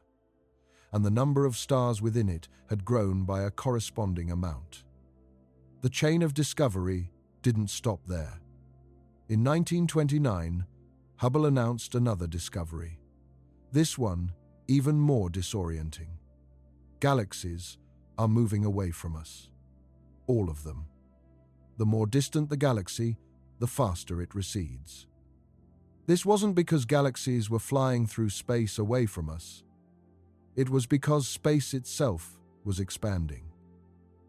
and the number of stars within it had grown by a corresponding amount. The chain of discovery didn't stop there. In 1929, Hubble announced another discovery. This one, even more disorienting. Galaxies are moving away from us. All of them. The more distant the galaxy, the faster it recedes. This wasn't because galaxies were flying through space away from us. It was because space itself was expanding.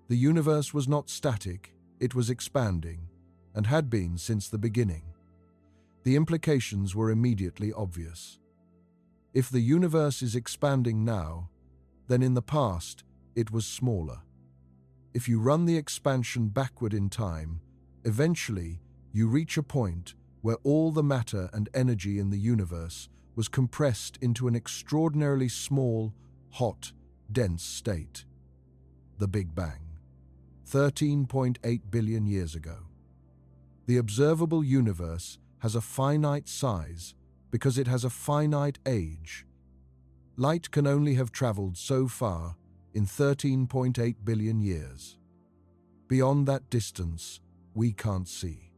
The universe was not static, it was expanding, and had been since the beginning. The implications were immediately obvious. If the universe is expanding now, then in the past it was smaller. If you run the expansion backward in time, eventually you reach a point where all the matter and energy in the universe was compressed into an extraordinarily small, hot, dense state. The Big Bang, 13.8 billion years ago. The observable universe has a finite size because it has a finite age. Light can only have traveled so far in 13.8 billion years. Beyond that distance, we can't see.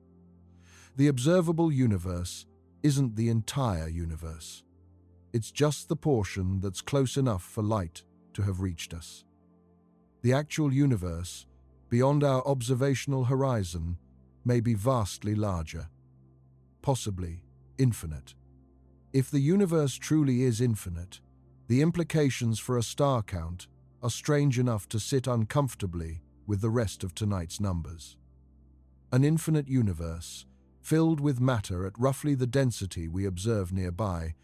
The observable universe isn't the entire universe. It's just the portion that's close enough for light to have reached us. The actual universe, beyond our observational horizon, may be vastly larger, possibly infinite. If the universe truly is infinite, the implications for a star count are strange enough to sit uncomfortably with the rest of tonight's numbers. An infinite universe, filled with matter at roughly the density we observe nearby,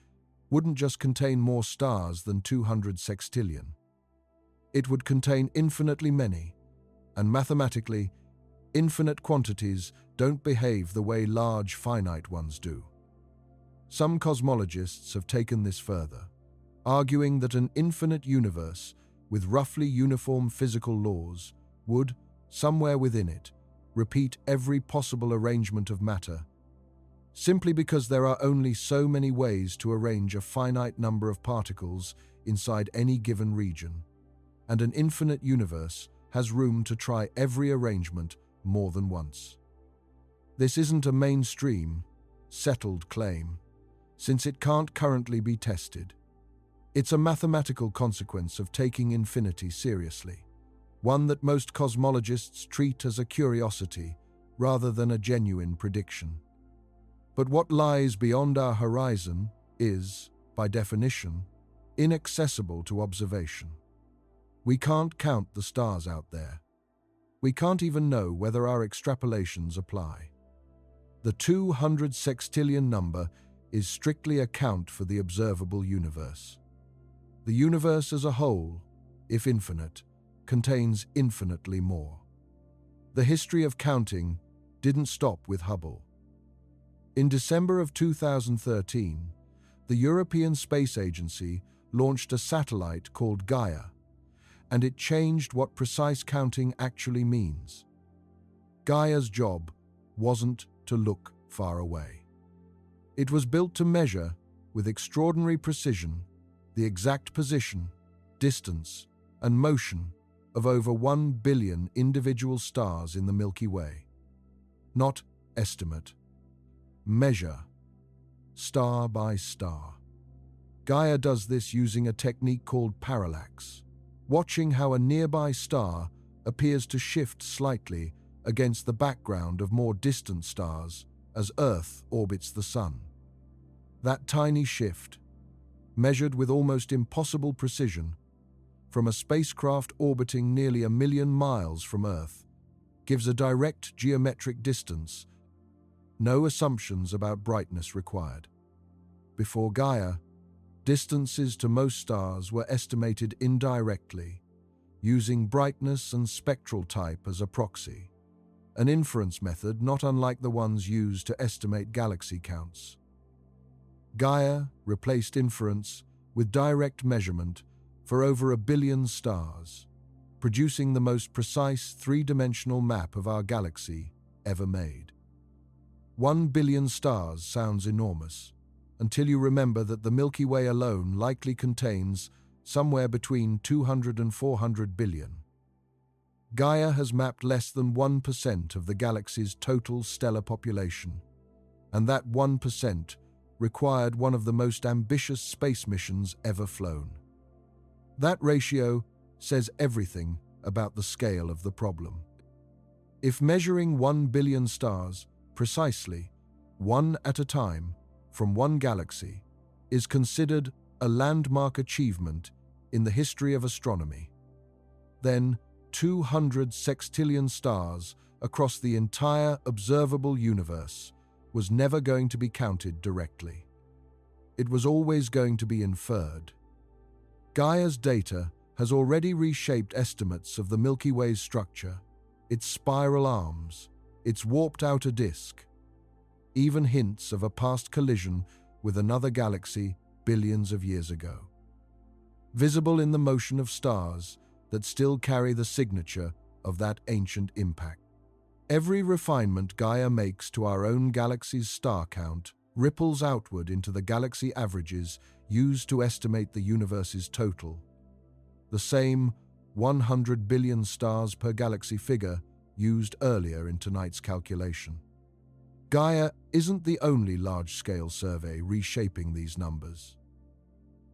wouldn't just contain more stars than 200 sextillion. It would contain infinitely many, and mathematically, infinite quantities don't behave the way large finite ones do. Some cosmologists have taken this further, arguing that an infinite universe with roughly uniform physical laws would, somewhere within it, repeat every possible arrangement of matter, simply because there are only so many ways to arrange a finite number of particles inside any given region, and an infinite universe has room to try every arrangement more than once. This isn't a mainstream, settled claim, since it can't currently be tested. It's a mathematical consequence of taking infinity seriously, one that most cosmologists treat as a curiosity rather than a genuine prediction. But what lies beyond our horizon is, by definition, inaccessible to observation. We can't count the stars out there. We can't even know whether our extrapolations apply. The 200 sextillion number is strictly a count for the observable universe. The universe as a whole, if infinite, contains infinitely more. The history of counting didn't stop with Hubble. In December of 2013, the European Space Agency launched a satellite called Gaia, and it changed what precise counting actually means. Gaia's job wasn't to look far away. It was built to measure, with extraordinary precision, the exact position, distance, and motion of over 1 billion individual stars in the Milky Way. Not estimate. Measure. Star by star. Gaia does this using a technique called parallax, watching how a nearby star appears to shift slightly against the background of more distant stars as Earth orbits the Sun. That tiny shift, measured with almost impossible precision, from a spacecraft orbiting nearly 1 million miles from Earth, gives a direct geometric distance, no assumptions about brightness required. Before Gaia, distances to most stars were estimated indirectly, using brightness and spectral type as a proxy, an inference method not unlike the ones used to estimate galaxy counts. Gaia replaced inference with direct measurement for over 1 billion stars, producing the most precise three-dimensional map of our galaxy ever made. 1 billion stars sounds enormous, until you remember that the Milky Way alone likely contains somewhere between 200 and 400 billion. Gaia has mapped less than 1% of the galaxy's total stellar population, and that 1% required one of the most ambitious space missions ever flown. That ratio says everything about the scale of the problem. If measuring 1 billion stars precisely, one at a time, from one galaxy, is considered a landmark achievement in the history of astronomy, then 200 sextillion stars across the entire observable universe was never going to be counted directly. It was always going to be inferred. Gaia's data has already reshaped estimates of the Milky Way's structure, its spiral arms, its warped outer disk, even hints of a past collision with another galaxy billions of years ago. Visible in the motion of stars that still carry the signature of that ancient impact. Every refinement Gaia makes to our own galaxy's star count ripples outward into the galaxy averages used to estimate the universe's total. The same 100 billion stars per galaxy figure used earlier in tonight's calculation. Gaia isn't the only large-scale survey reshaping these numbers.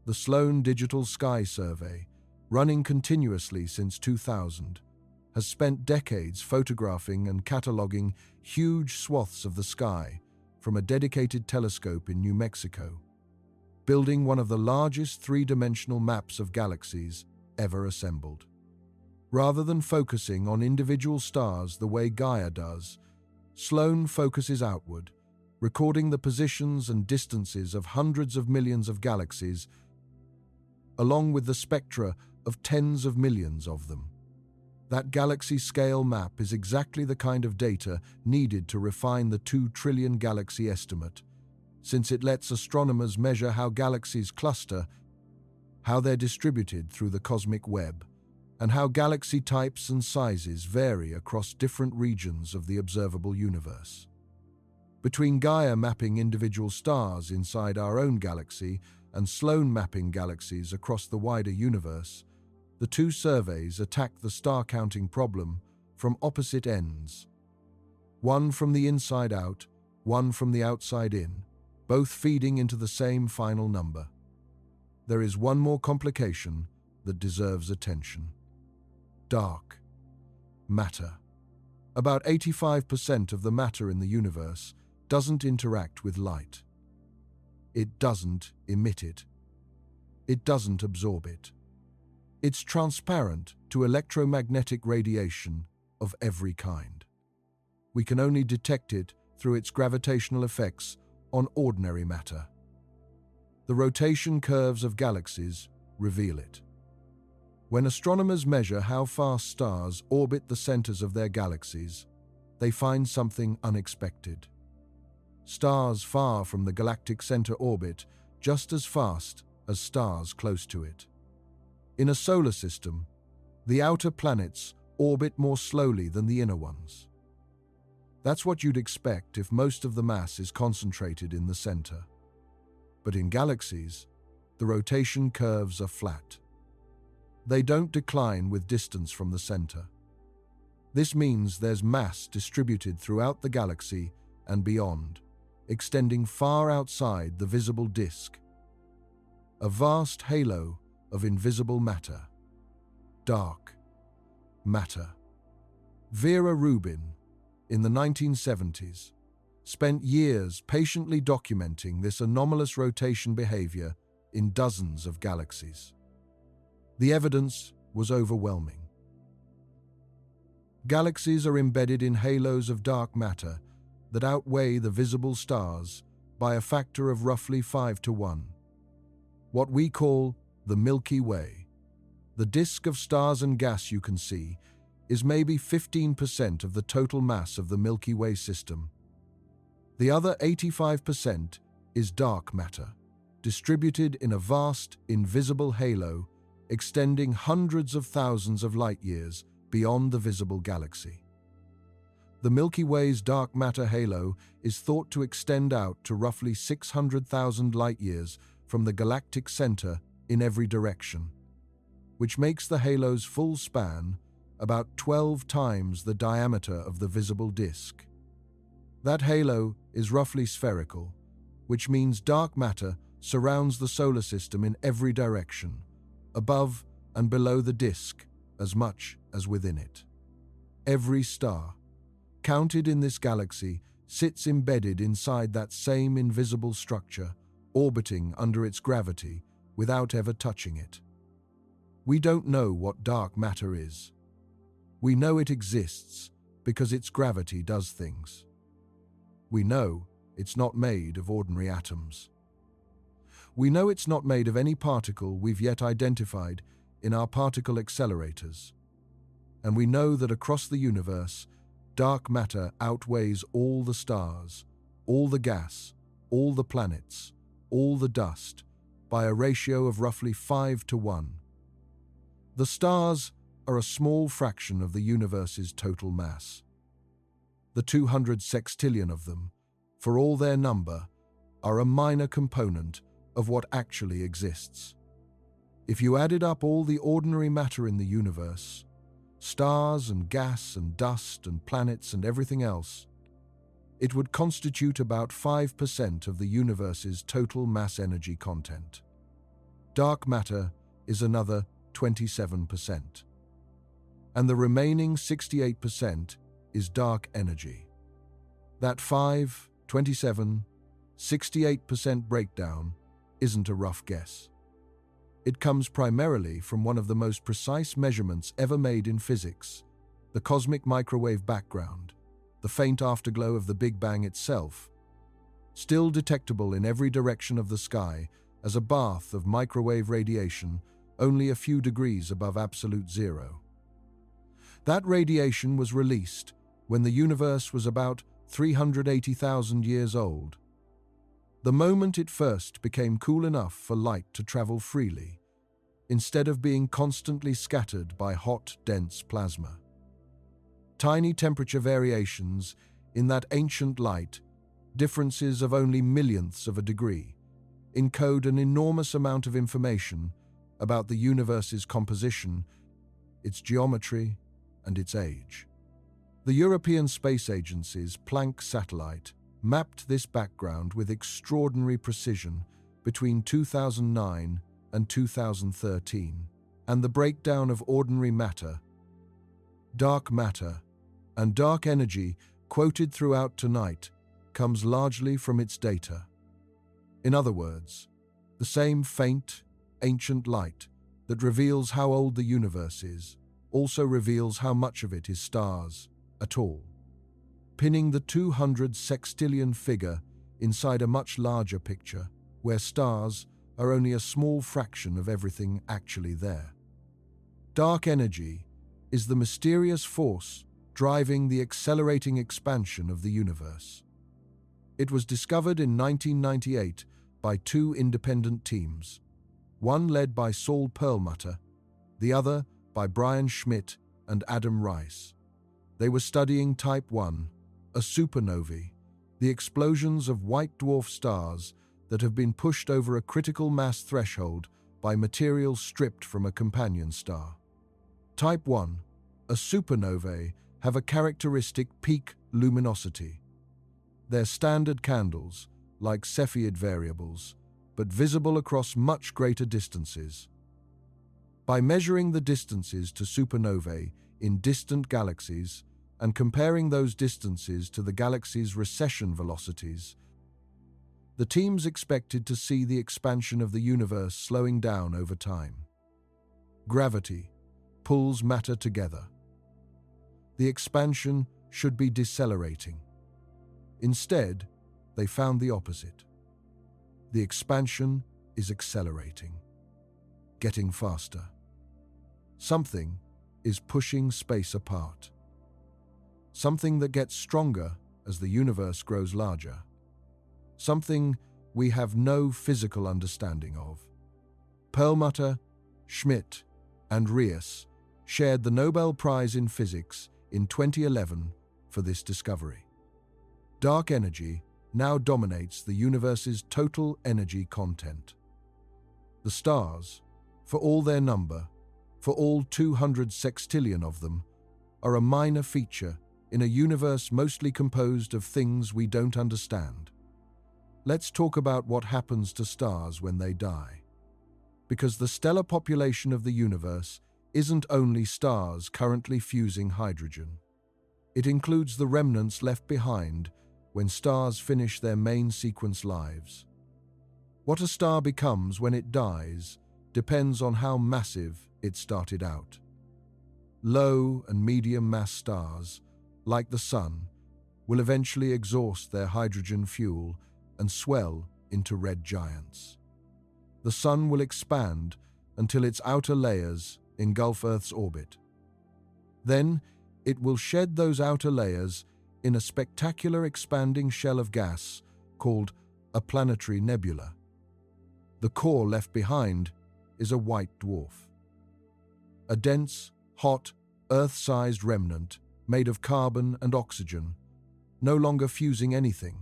The Sloan Digital Sky Survey, running continuously since 2000, has spent decades photographing and cataloging huge swaths of the sky from a dedicated telescope in New Mexico, building one of the largest three-dimensional maps of galaxies ever assembled. Rather than focusing on individual stars the way Gaia does, Sloan focuses outward, recording the positions and distances of hundreds of millions of galaxies, along with the spectra of tens of millions of them. That galaxy-scale map is exactly the kind of data needed to refine the 2 trillion galaxy estimate, since it lets astronomers measure how galaxies cluster, how they're distributed through the cosmic web, and how galaxy types and sizes vary across different regions of the observable universe. Between Gaia mapping individual stars inside our own galaxy and Sloan mapping galaxies across the wider universe, the two surveys attack the star-counting problem from opposite ends. One from the inside out, one from the outside in, both feeding into the same final number. There is one more complication that deserves attention. Dark matter. About 85% of the matter in the universe doesn't interact with light. It doesn't emit it. It doesn't absorb it. It's transparent to electromagnetic radiation of every kind. We can only detect it through its gravitational effects on ordinary matter. The rotation curves of galaxies reveal it. When astronomers measure how fast stars orbit the centers of their galaxies, they find something unexpected. Stars far from the galactic center orbit just as fast as stars close to it. In a solar system, the outer planets orbit more slowly than the inner ones. That's what you'd expect if most of the mass is concentrated in the center. But in galaxies, the rotation curves are flat. They don't decline with distance from the center. This means there's mass distributed throughout the galaxy and beyond, extending far outside the visible disk. A vast halo of invisible matter. Dark matter. Vera Rubin, in the 1970s, spent years patiently documenting this anomalous rotation behavior in dozens of galaxies. The evidence was overwhelming. Galaxies are embedded in halos of dark matter that outweigh the visible stars by a factor of roughly 5 to 1. What we call the Milky Way, the disk of stars and gas you can see, is maybe 15% of the total mass of the Milky Way system. The other 85% is dark matter, distributed in a vast, invisible halo extending hundreds of thousands of light-years beyond the visible galaxy. The Milky Way's dark matter halo is thought to extend out to roughly 600,000 light-years from the galactic center in every direction, which makes the halo's full span about 12 times the diameter of the visible disk. That halo is roughly spherical, which means dark matter surrounds the solar system in every direction, above and below the disk as much as within it. Every star, counted in this galaxy, sits embedded inside that same invisible structure, orbiting under its gravity without ever touching it. We don't know what dark matter is. We know it exists because its gravity does things. We know it's not made of ordinary atoms. We know it's not made of any particle we've yet identified in our particle accelerators. And we know that across the universe, dark matter outweighs all the stars, all the gas, all the planets, all the dust, by a ratio of roughly 5 to 1. The stars are a small fraction of the universe's total mass. The 200 sextillion of them, for all their number, are a minor component of what actually exists. If you added up all the ordinary matter in the universe, stars and gas and dust and planets and everything else, it would constitute about 5% of the universe's total mass energy content. Dark matter is another 27%. And the remaining 68% is dark energy. That 5, 27, 68% breakdown isn't a rough guess. It comes primarily from one of the most precise measurements ever made in physics, the cosmic microwave background, the faint afterglow of the Big Bang itself, still detectable in every direction of the sky as a bath of microwave radiation only a few degrees above absolute zero. That radiation was released when the universe was about 380,000 years old. The moment it first became cool enough for light to travel freely, instead of being constantly scattered by hot, dense plasma. Tiny temperature variations in that ancient light, differences of only millionths of a degree, encode an enormous amount of information about the universe's composition, its geometry, and its age. The European Space Agency's Planck satellite mapped this background with extraordinary precision between 2009 and 2013, and the breakdown of ordinary matter, dark matter, and dark energy quoted throughout tonight comes largely from its data. In other words, the same faint, ancient light that reveals how old the universe is also reveals how much of it is stars at all, pinning the 200 sextillion figure inside a much larger picture where stars are only a small fraction of everything actually there. Dark energy is the mysterious force driving the accelerating expansion of the universe. It was discovered in 1998 by two independent teams, one led by Saul Perlmutter, the other by Brian Schmidt and Adam Rice. They were studying Type 1, a supernovae, the explosions of white dwarf stars that have been pushed over a critical mass threshold by material stripped from a companion star. Type 1, a supernovae, have a characteristic peak luminosity. They're standard candles, like Cepheid variables, but visible across much greater distances. By measuring the distances to supernovae in distant galaxies and comparing those distances to the galaxy's recession velocities, the teams expected to see the expansion of the universe slowing down over time. Gravity pulls matter together. the expansion should be decelerating. Instead, they found the opposite. The expansion is accelerating, getting faster. Something is pushing space apart. Something that gets stronger as the universe grows larger. Something we have no physical understanding of. Perlmutter, Schmidt, and Rios shared the Nobel Prize in Physics in 2011 for this discovery. Dark energy now dominates the universe's total energy content. The stars, for all their number, for all 200 sextillion of them, are a minor feature in a universe mostly composed of things we don't understand. Let's talk about what happens to stars when they die. Because the stellar population of the universe isn't only stars currently fusing hydrogen. It includes the remnants left behind when stars finish their main sequence lives. What a star becomes when it dies depends on how massive it started out. Low and medium mass stars, like the Sun, will eventually exhaust their hydrogen fuel and swell into red giants. The Sun will expand until its outer layers engulf Earth's orbit. Then it will shed those outer layers in a spectacular expanding shell of gas called a planetary nebula. The core left behind is a white dwarf. A dense, hot, Earth-sized remnant made of carbon and oxygen, no longer fusing anything,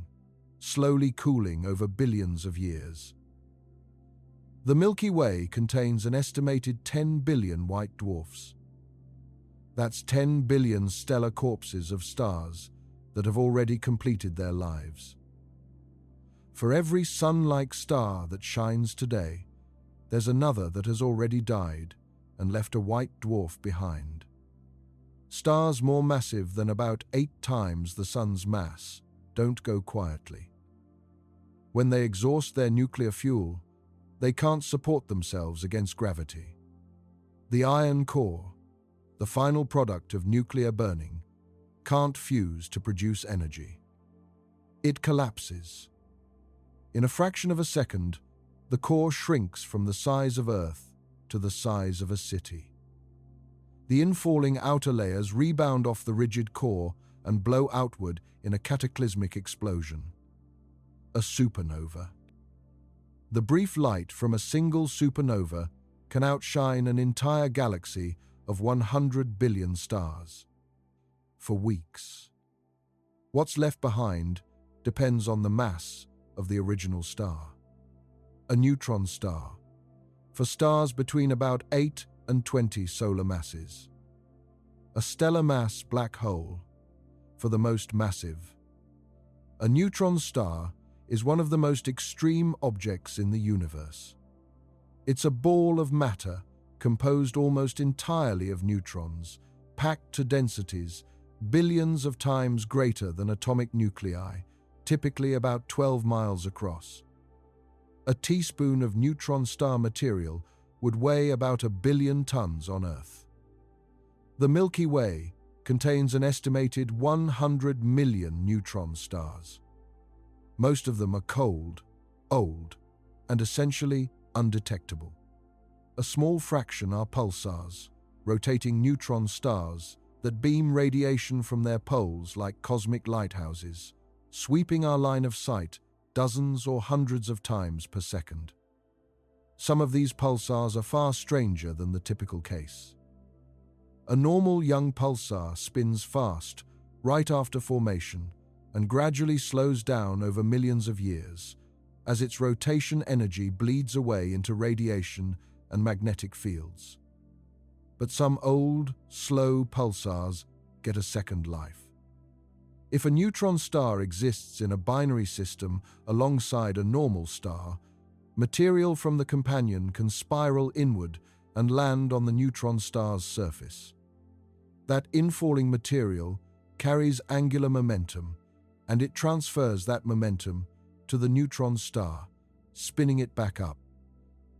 slowly cooling over billions of years. The Milky Way contains an estimated 10 billion white dwarfs. That's 10 billion stellar corpses of stars that have already completed their lives. For every sun-like star that shines today, there's another that has already died and left a white dwarf behind. Stars more massive than about 8 times the Sun's mass don't go quietly. When they exhaust their nuclear fuel, they can't support themselves against gravity. The iron core, the final product of nuclear burning, can't fuse to produce energy. It collapses. In a fraction of a second, the core shrinks from the size of Earth to the size of a city. The infalling outer layers rebound off the rigid core and blow outward in a cataclysmic explosion. A supernova. The brief light from a single supernova can outshine an entire galaxy of 100 billion stars. For weeks. What's left behind depends on the mass of the original star. A neutron star, for stars between about 8 and 20 solar masses. A stellar mass black hole, for the most massive. A neutron star is one of the most extreme objects in the universe. It's a ball of matter composed almost entirely of neutrons, packed to densities billions of times greater than atomic nuclei, typically about 12 miles across. A teaspoon of neutron star material would weigh about 1 billion tons on Earth. The Milky Way contains an estimated 100 million neutron stars. Most of them are cold, old, and essentially undetectable. A small fraction are pulsars, rotating neutron stars that beam radiation from their poles like cosmic lighthouses, sweeping our line of sight dozens or hundreds of times per second. Some of these pulsars are far stranger than the typical case. A normal young pulsar spins fast right after formation and gradually slows down over millions of years as its rotation energy bleeds away into radiation and magnetic fields. But some old, slow pulsars get a second life. If a neutron star exists in a binary system alongside a normal star, material from the companion can spiral inward and land on the neutron star's surface. That infalling material carries angular momentum, and it transfers that momentum to the neutron star, spinning it back up.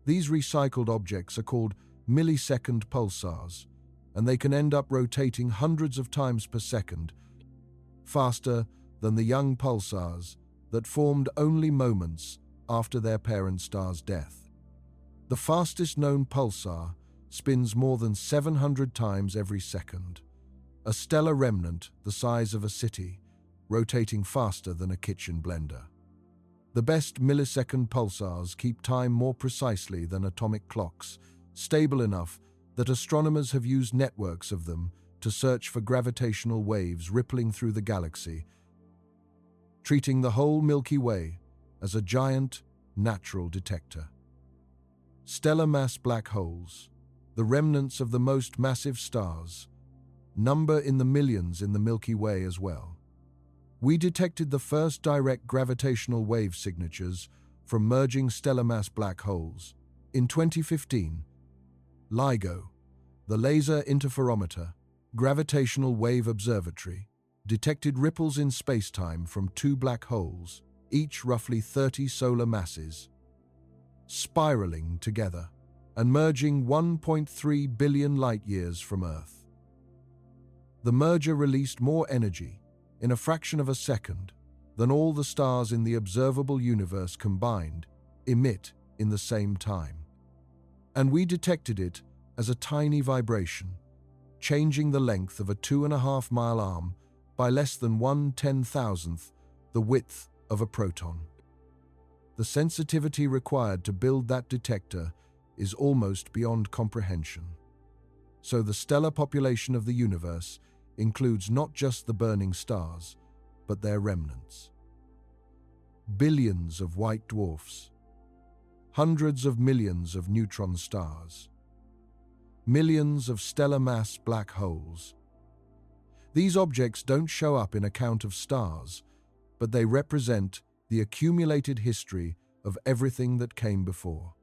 These recycled objects are called millisecond pulsars, and they can end up rotating hundreds of times per second, faster than the young pulsars that formed only moments after their parent star's death. The fastest known pulsar spins more than 700 times every second, a stellar remnant the size of a city, rotating faster than a kitchen blender. The best millisecond pulsars keep time more precisely than atomic clocks, stable enough that astronomers have used networks of them to search for gravitational waves rippling through the galaxy, treating the whole Milky Way as a giant, natural detector. Stellar mass black holes, the remnants of the most massive stars, number in the millions in the Milky Way as well. We detected the first direct gravitational wave signatures from merging stellar mass black holes. In 2015, LIGO, the Laser Interferometer Gravitational Wave Observatory, detected ripples in spacetime from two black holes, each roughly 30 solar masses, spiraling together and merging 1.3 billion light-years from Earth. The merger released more energy, in a fraction of a second, than all the stars in the observable universe combined emit in the same time. And we detected it as a tiny vibration, changing the length of a 2.5-mile arm by less than 1/10,000th the width of a proton. The sensitivity required to build that detector is almost beyond comprehension. So the stellar population of the universe includes not just the burning stars, but their remnants. Billions of white dwarfs, hundreds of millions of neutron stars, millions of stellar mass black holes. These objects don't show up in a count of stars, but they represent the accumulated history of everything that came before.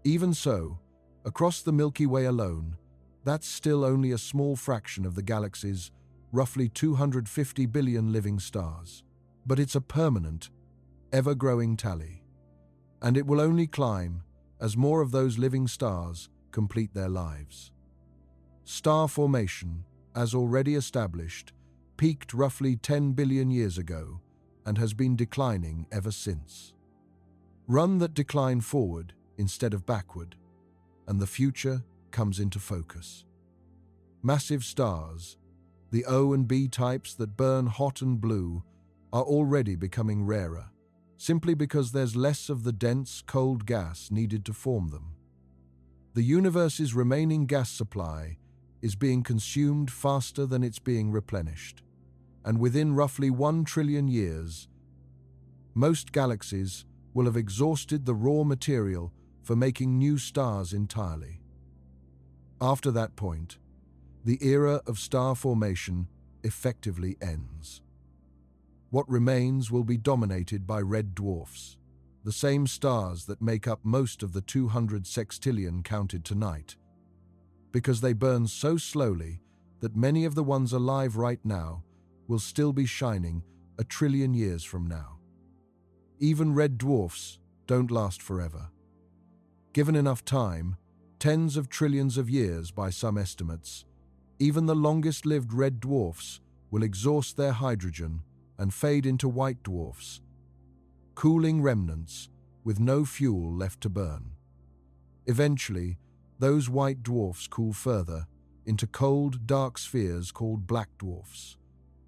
Even so, across the Milky Way alone, that's still only a small fraction of the galaxy's roughly 250 billion living stars. But it's a permanent, ever-growing tally. And it will only climb as more of those living stars complete their lives. Star formation, as already established, peaked roughly 10 billion years ago and has been declining ever since. Run that decline forward instead of backward, and the future comes into focus. Massive stars, the O and B types that burn hot and blue, are already becoming rarer, simply because there's less of the dense, cold gas needed to form them. The universe's remaining gas supply is being consumed faster than it's being replenished, and within roughly 1 trillion years, most galaxies will have exhausted the raw material for making new stars entirely. After that point, the era of star formation effectively ends. What remains will be dominated by red dwarfs, the same stars that make up most of the 200 sextillion counted tonight, because they burn so slowly that many of the ones alive right now will still be shining 1 trillion years from now. Even red dwarfs don't last forever. Given enough time, tens of trillions of years by some estimates, even the longest-lived red dwarfs will exhaust their hydrogen and fade into white dwarfs, cooling remnants with no fuel left to burn. Eventually, those white dwarfs cool further into cold, dark spheres called black dwarfs,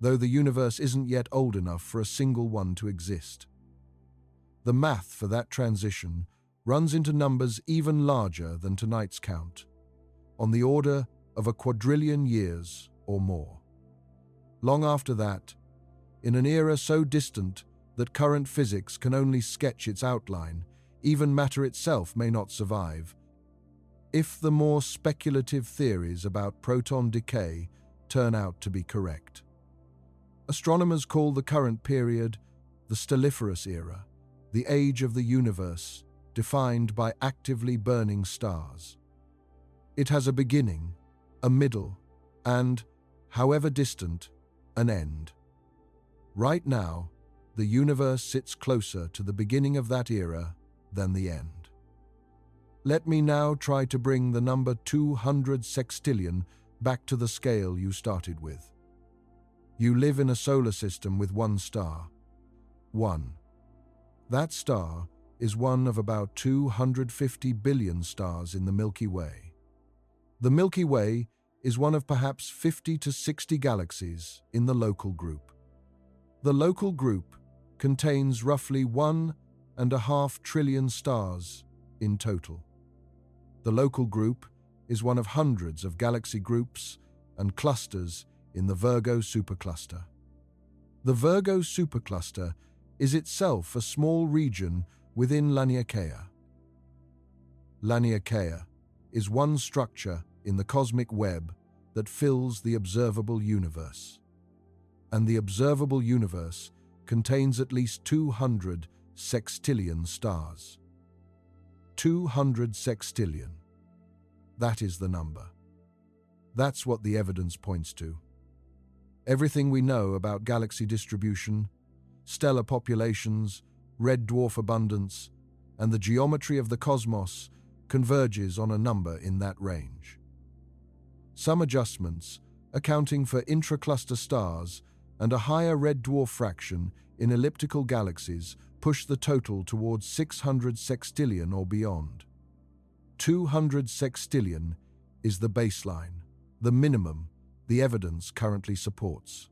though the universe isn't yet old enough for a single one to exist. The math for that transition runs into numbers even larger than tonight's count, on the order of 1 quadrillion years or more. Long after that, in an era so distant that current physics can only sketch its outline, even matter itself may not survive, if the more speculative theories about proton decay turn out to be correct. Astronomers call the current period the stelliferous era, the age of the universe defined by actively burning stars. It has a beginning, a middle, and, however distant, an end. Right now, the universe sits closer to the beginning of that era than the end. Let me now try to bring the number 200 sextillion back to the scale you started with. You live in a solar system with one star. One. That star is one of about 250 billion stars in the Milky Way. The Milky Way is one of perhaps 50 to 60 galaxies in the local group. The local group contains roughly 1.5 trillion stars in total. The local group is one of hundreds of galaxy groups and clusters in the Virgo supercluster. The Virgo supercluster is itself a small region within Laniakea. Laniakea is one structure in the cosmic web that fills the observable universe. And the observable universe contains at least 200 sextillion stars. 200 sextillion. That is the number. That's what the evidence points to. Everything we know about galaxy distribution, stellar populations, red dwarf abundance, and the geometry of the cosmos converges on a number in that range. Some adjustments, accounting for intracluster stars and a higher red dwarf fraction in elliptical galaxies, push the total towards 600 sextillion or beyond. 200 sextillion is the baseline, the minimum the evidence currently supports.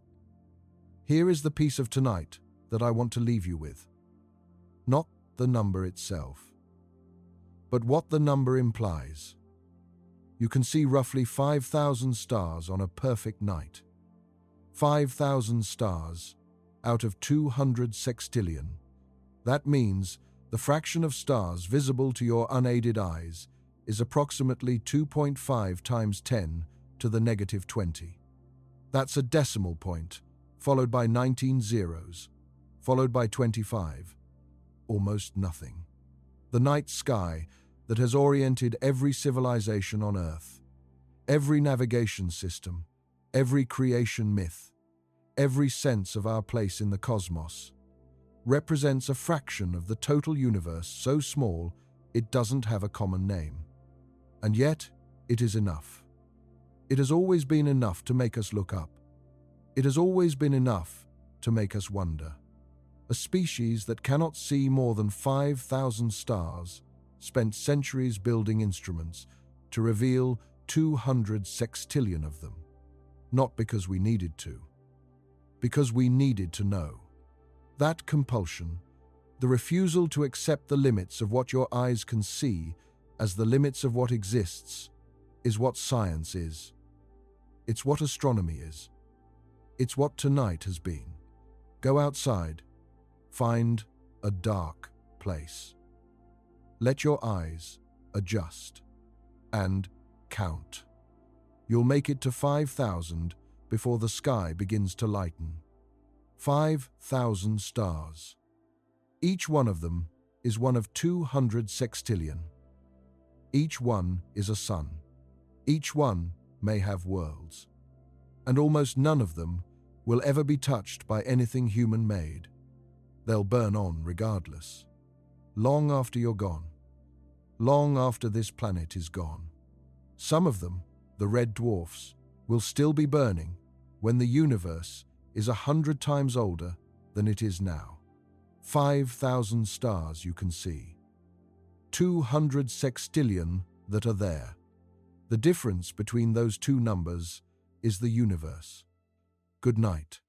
Here is the piece of tonight that I want to leave you with. Not the number itself, but what the number implies. You can see roughly 5,000 stars on a perfect night. 5,000 stars out of 200 sextillion. That means the fraction of stars visible to your unaided eyes is approximately 2.5 times 10 to the negative 20. That's a decimal point, followed by 19 zeros, followed by 25. Almost nothing. The night sky that has oriented every civilization on Earth, every navigation system, every creation myth, every sense of our place in the cosmos, represents a fraction of the total universe so small it doesn't have a common name. And yet, it is enough. It has always been enough to make us look up. It has always been enough to make us wonder. A species that cannot see more than 5,000 stars spent centuries building instruments to reveal 200 sextillion of them. Not because we needed to. Because we needed to know. That compulsion, the refusal to accept the limits of what your eyes can see as the limits of what exists, is what science is. It's what astronomy is. It's what tonight has been. Go outside. Find a dark place. Let your eyes adjust and count. You'll make it to 5,000 before the sky begins to lighten. 5,000 stars. Each one of them is one of 200 sextillion. Each one is a sun. Each one may have worlds. And almost none of them will ever be touched by anything human-made. They'll burn on regardless. Long after you're gone. Long after this planet is gone. Some of them, the red dwarfs, will still be burning when the universe is 100 times older than it is now. 5,000 stars you can see. 200 sextillion that are there. The difference between those two numbers is the universe. Good night.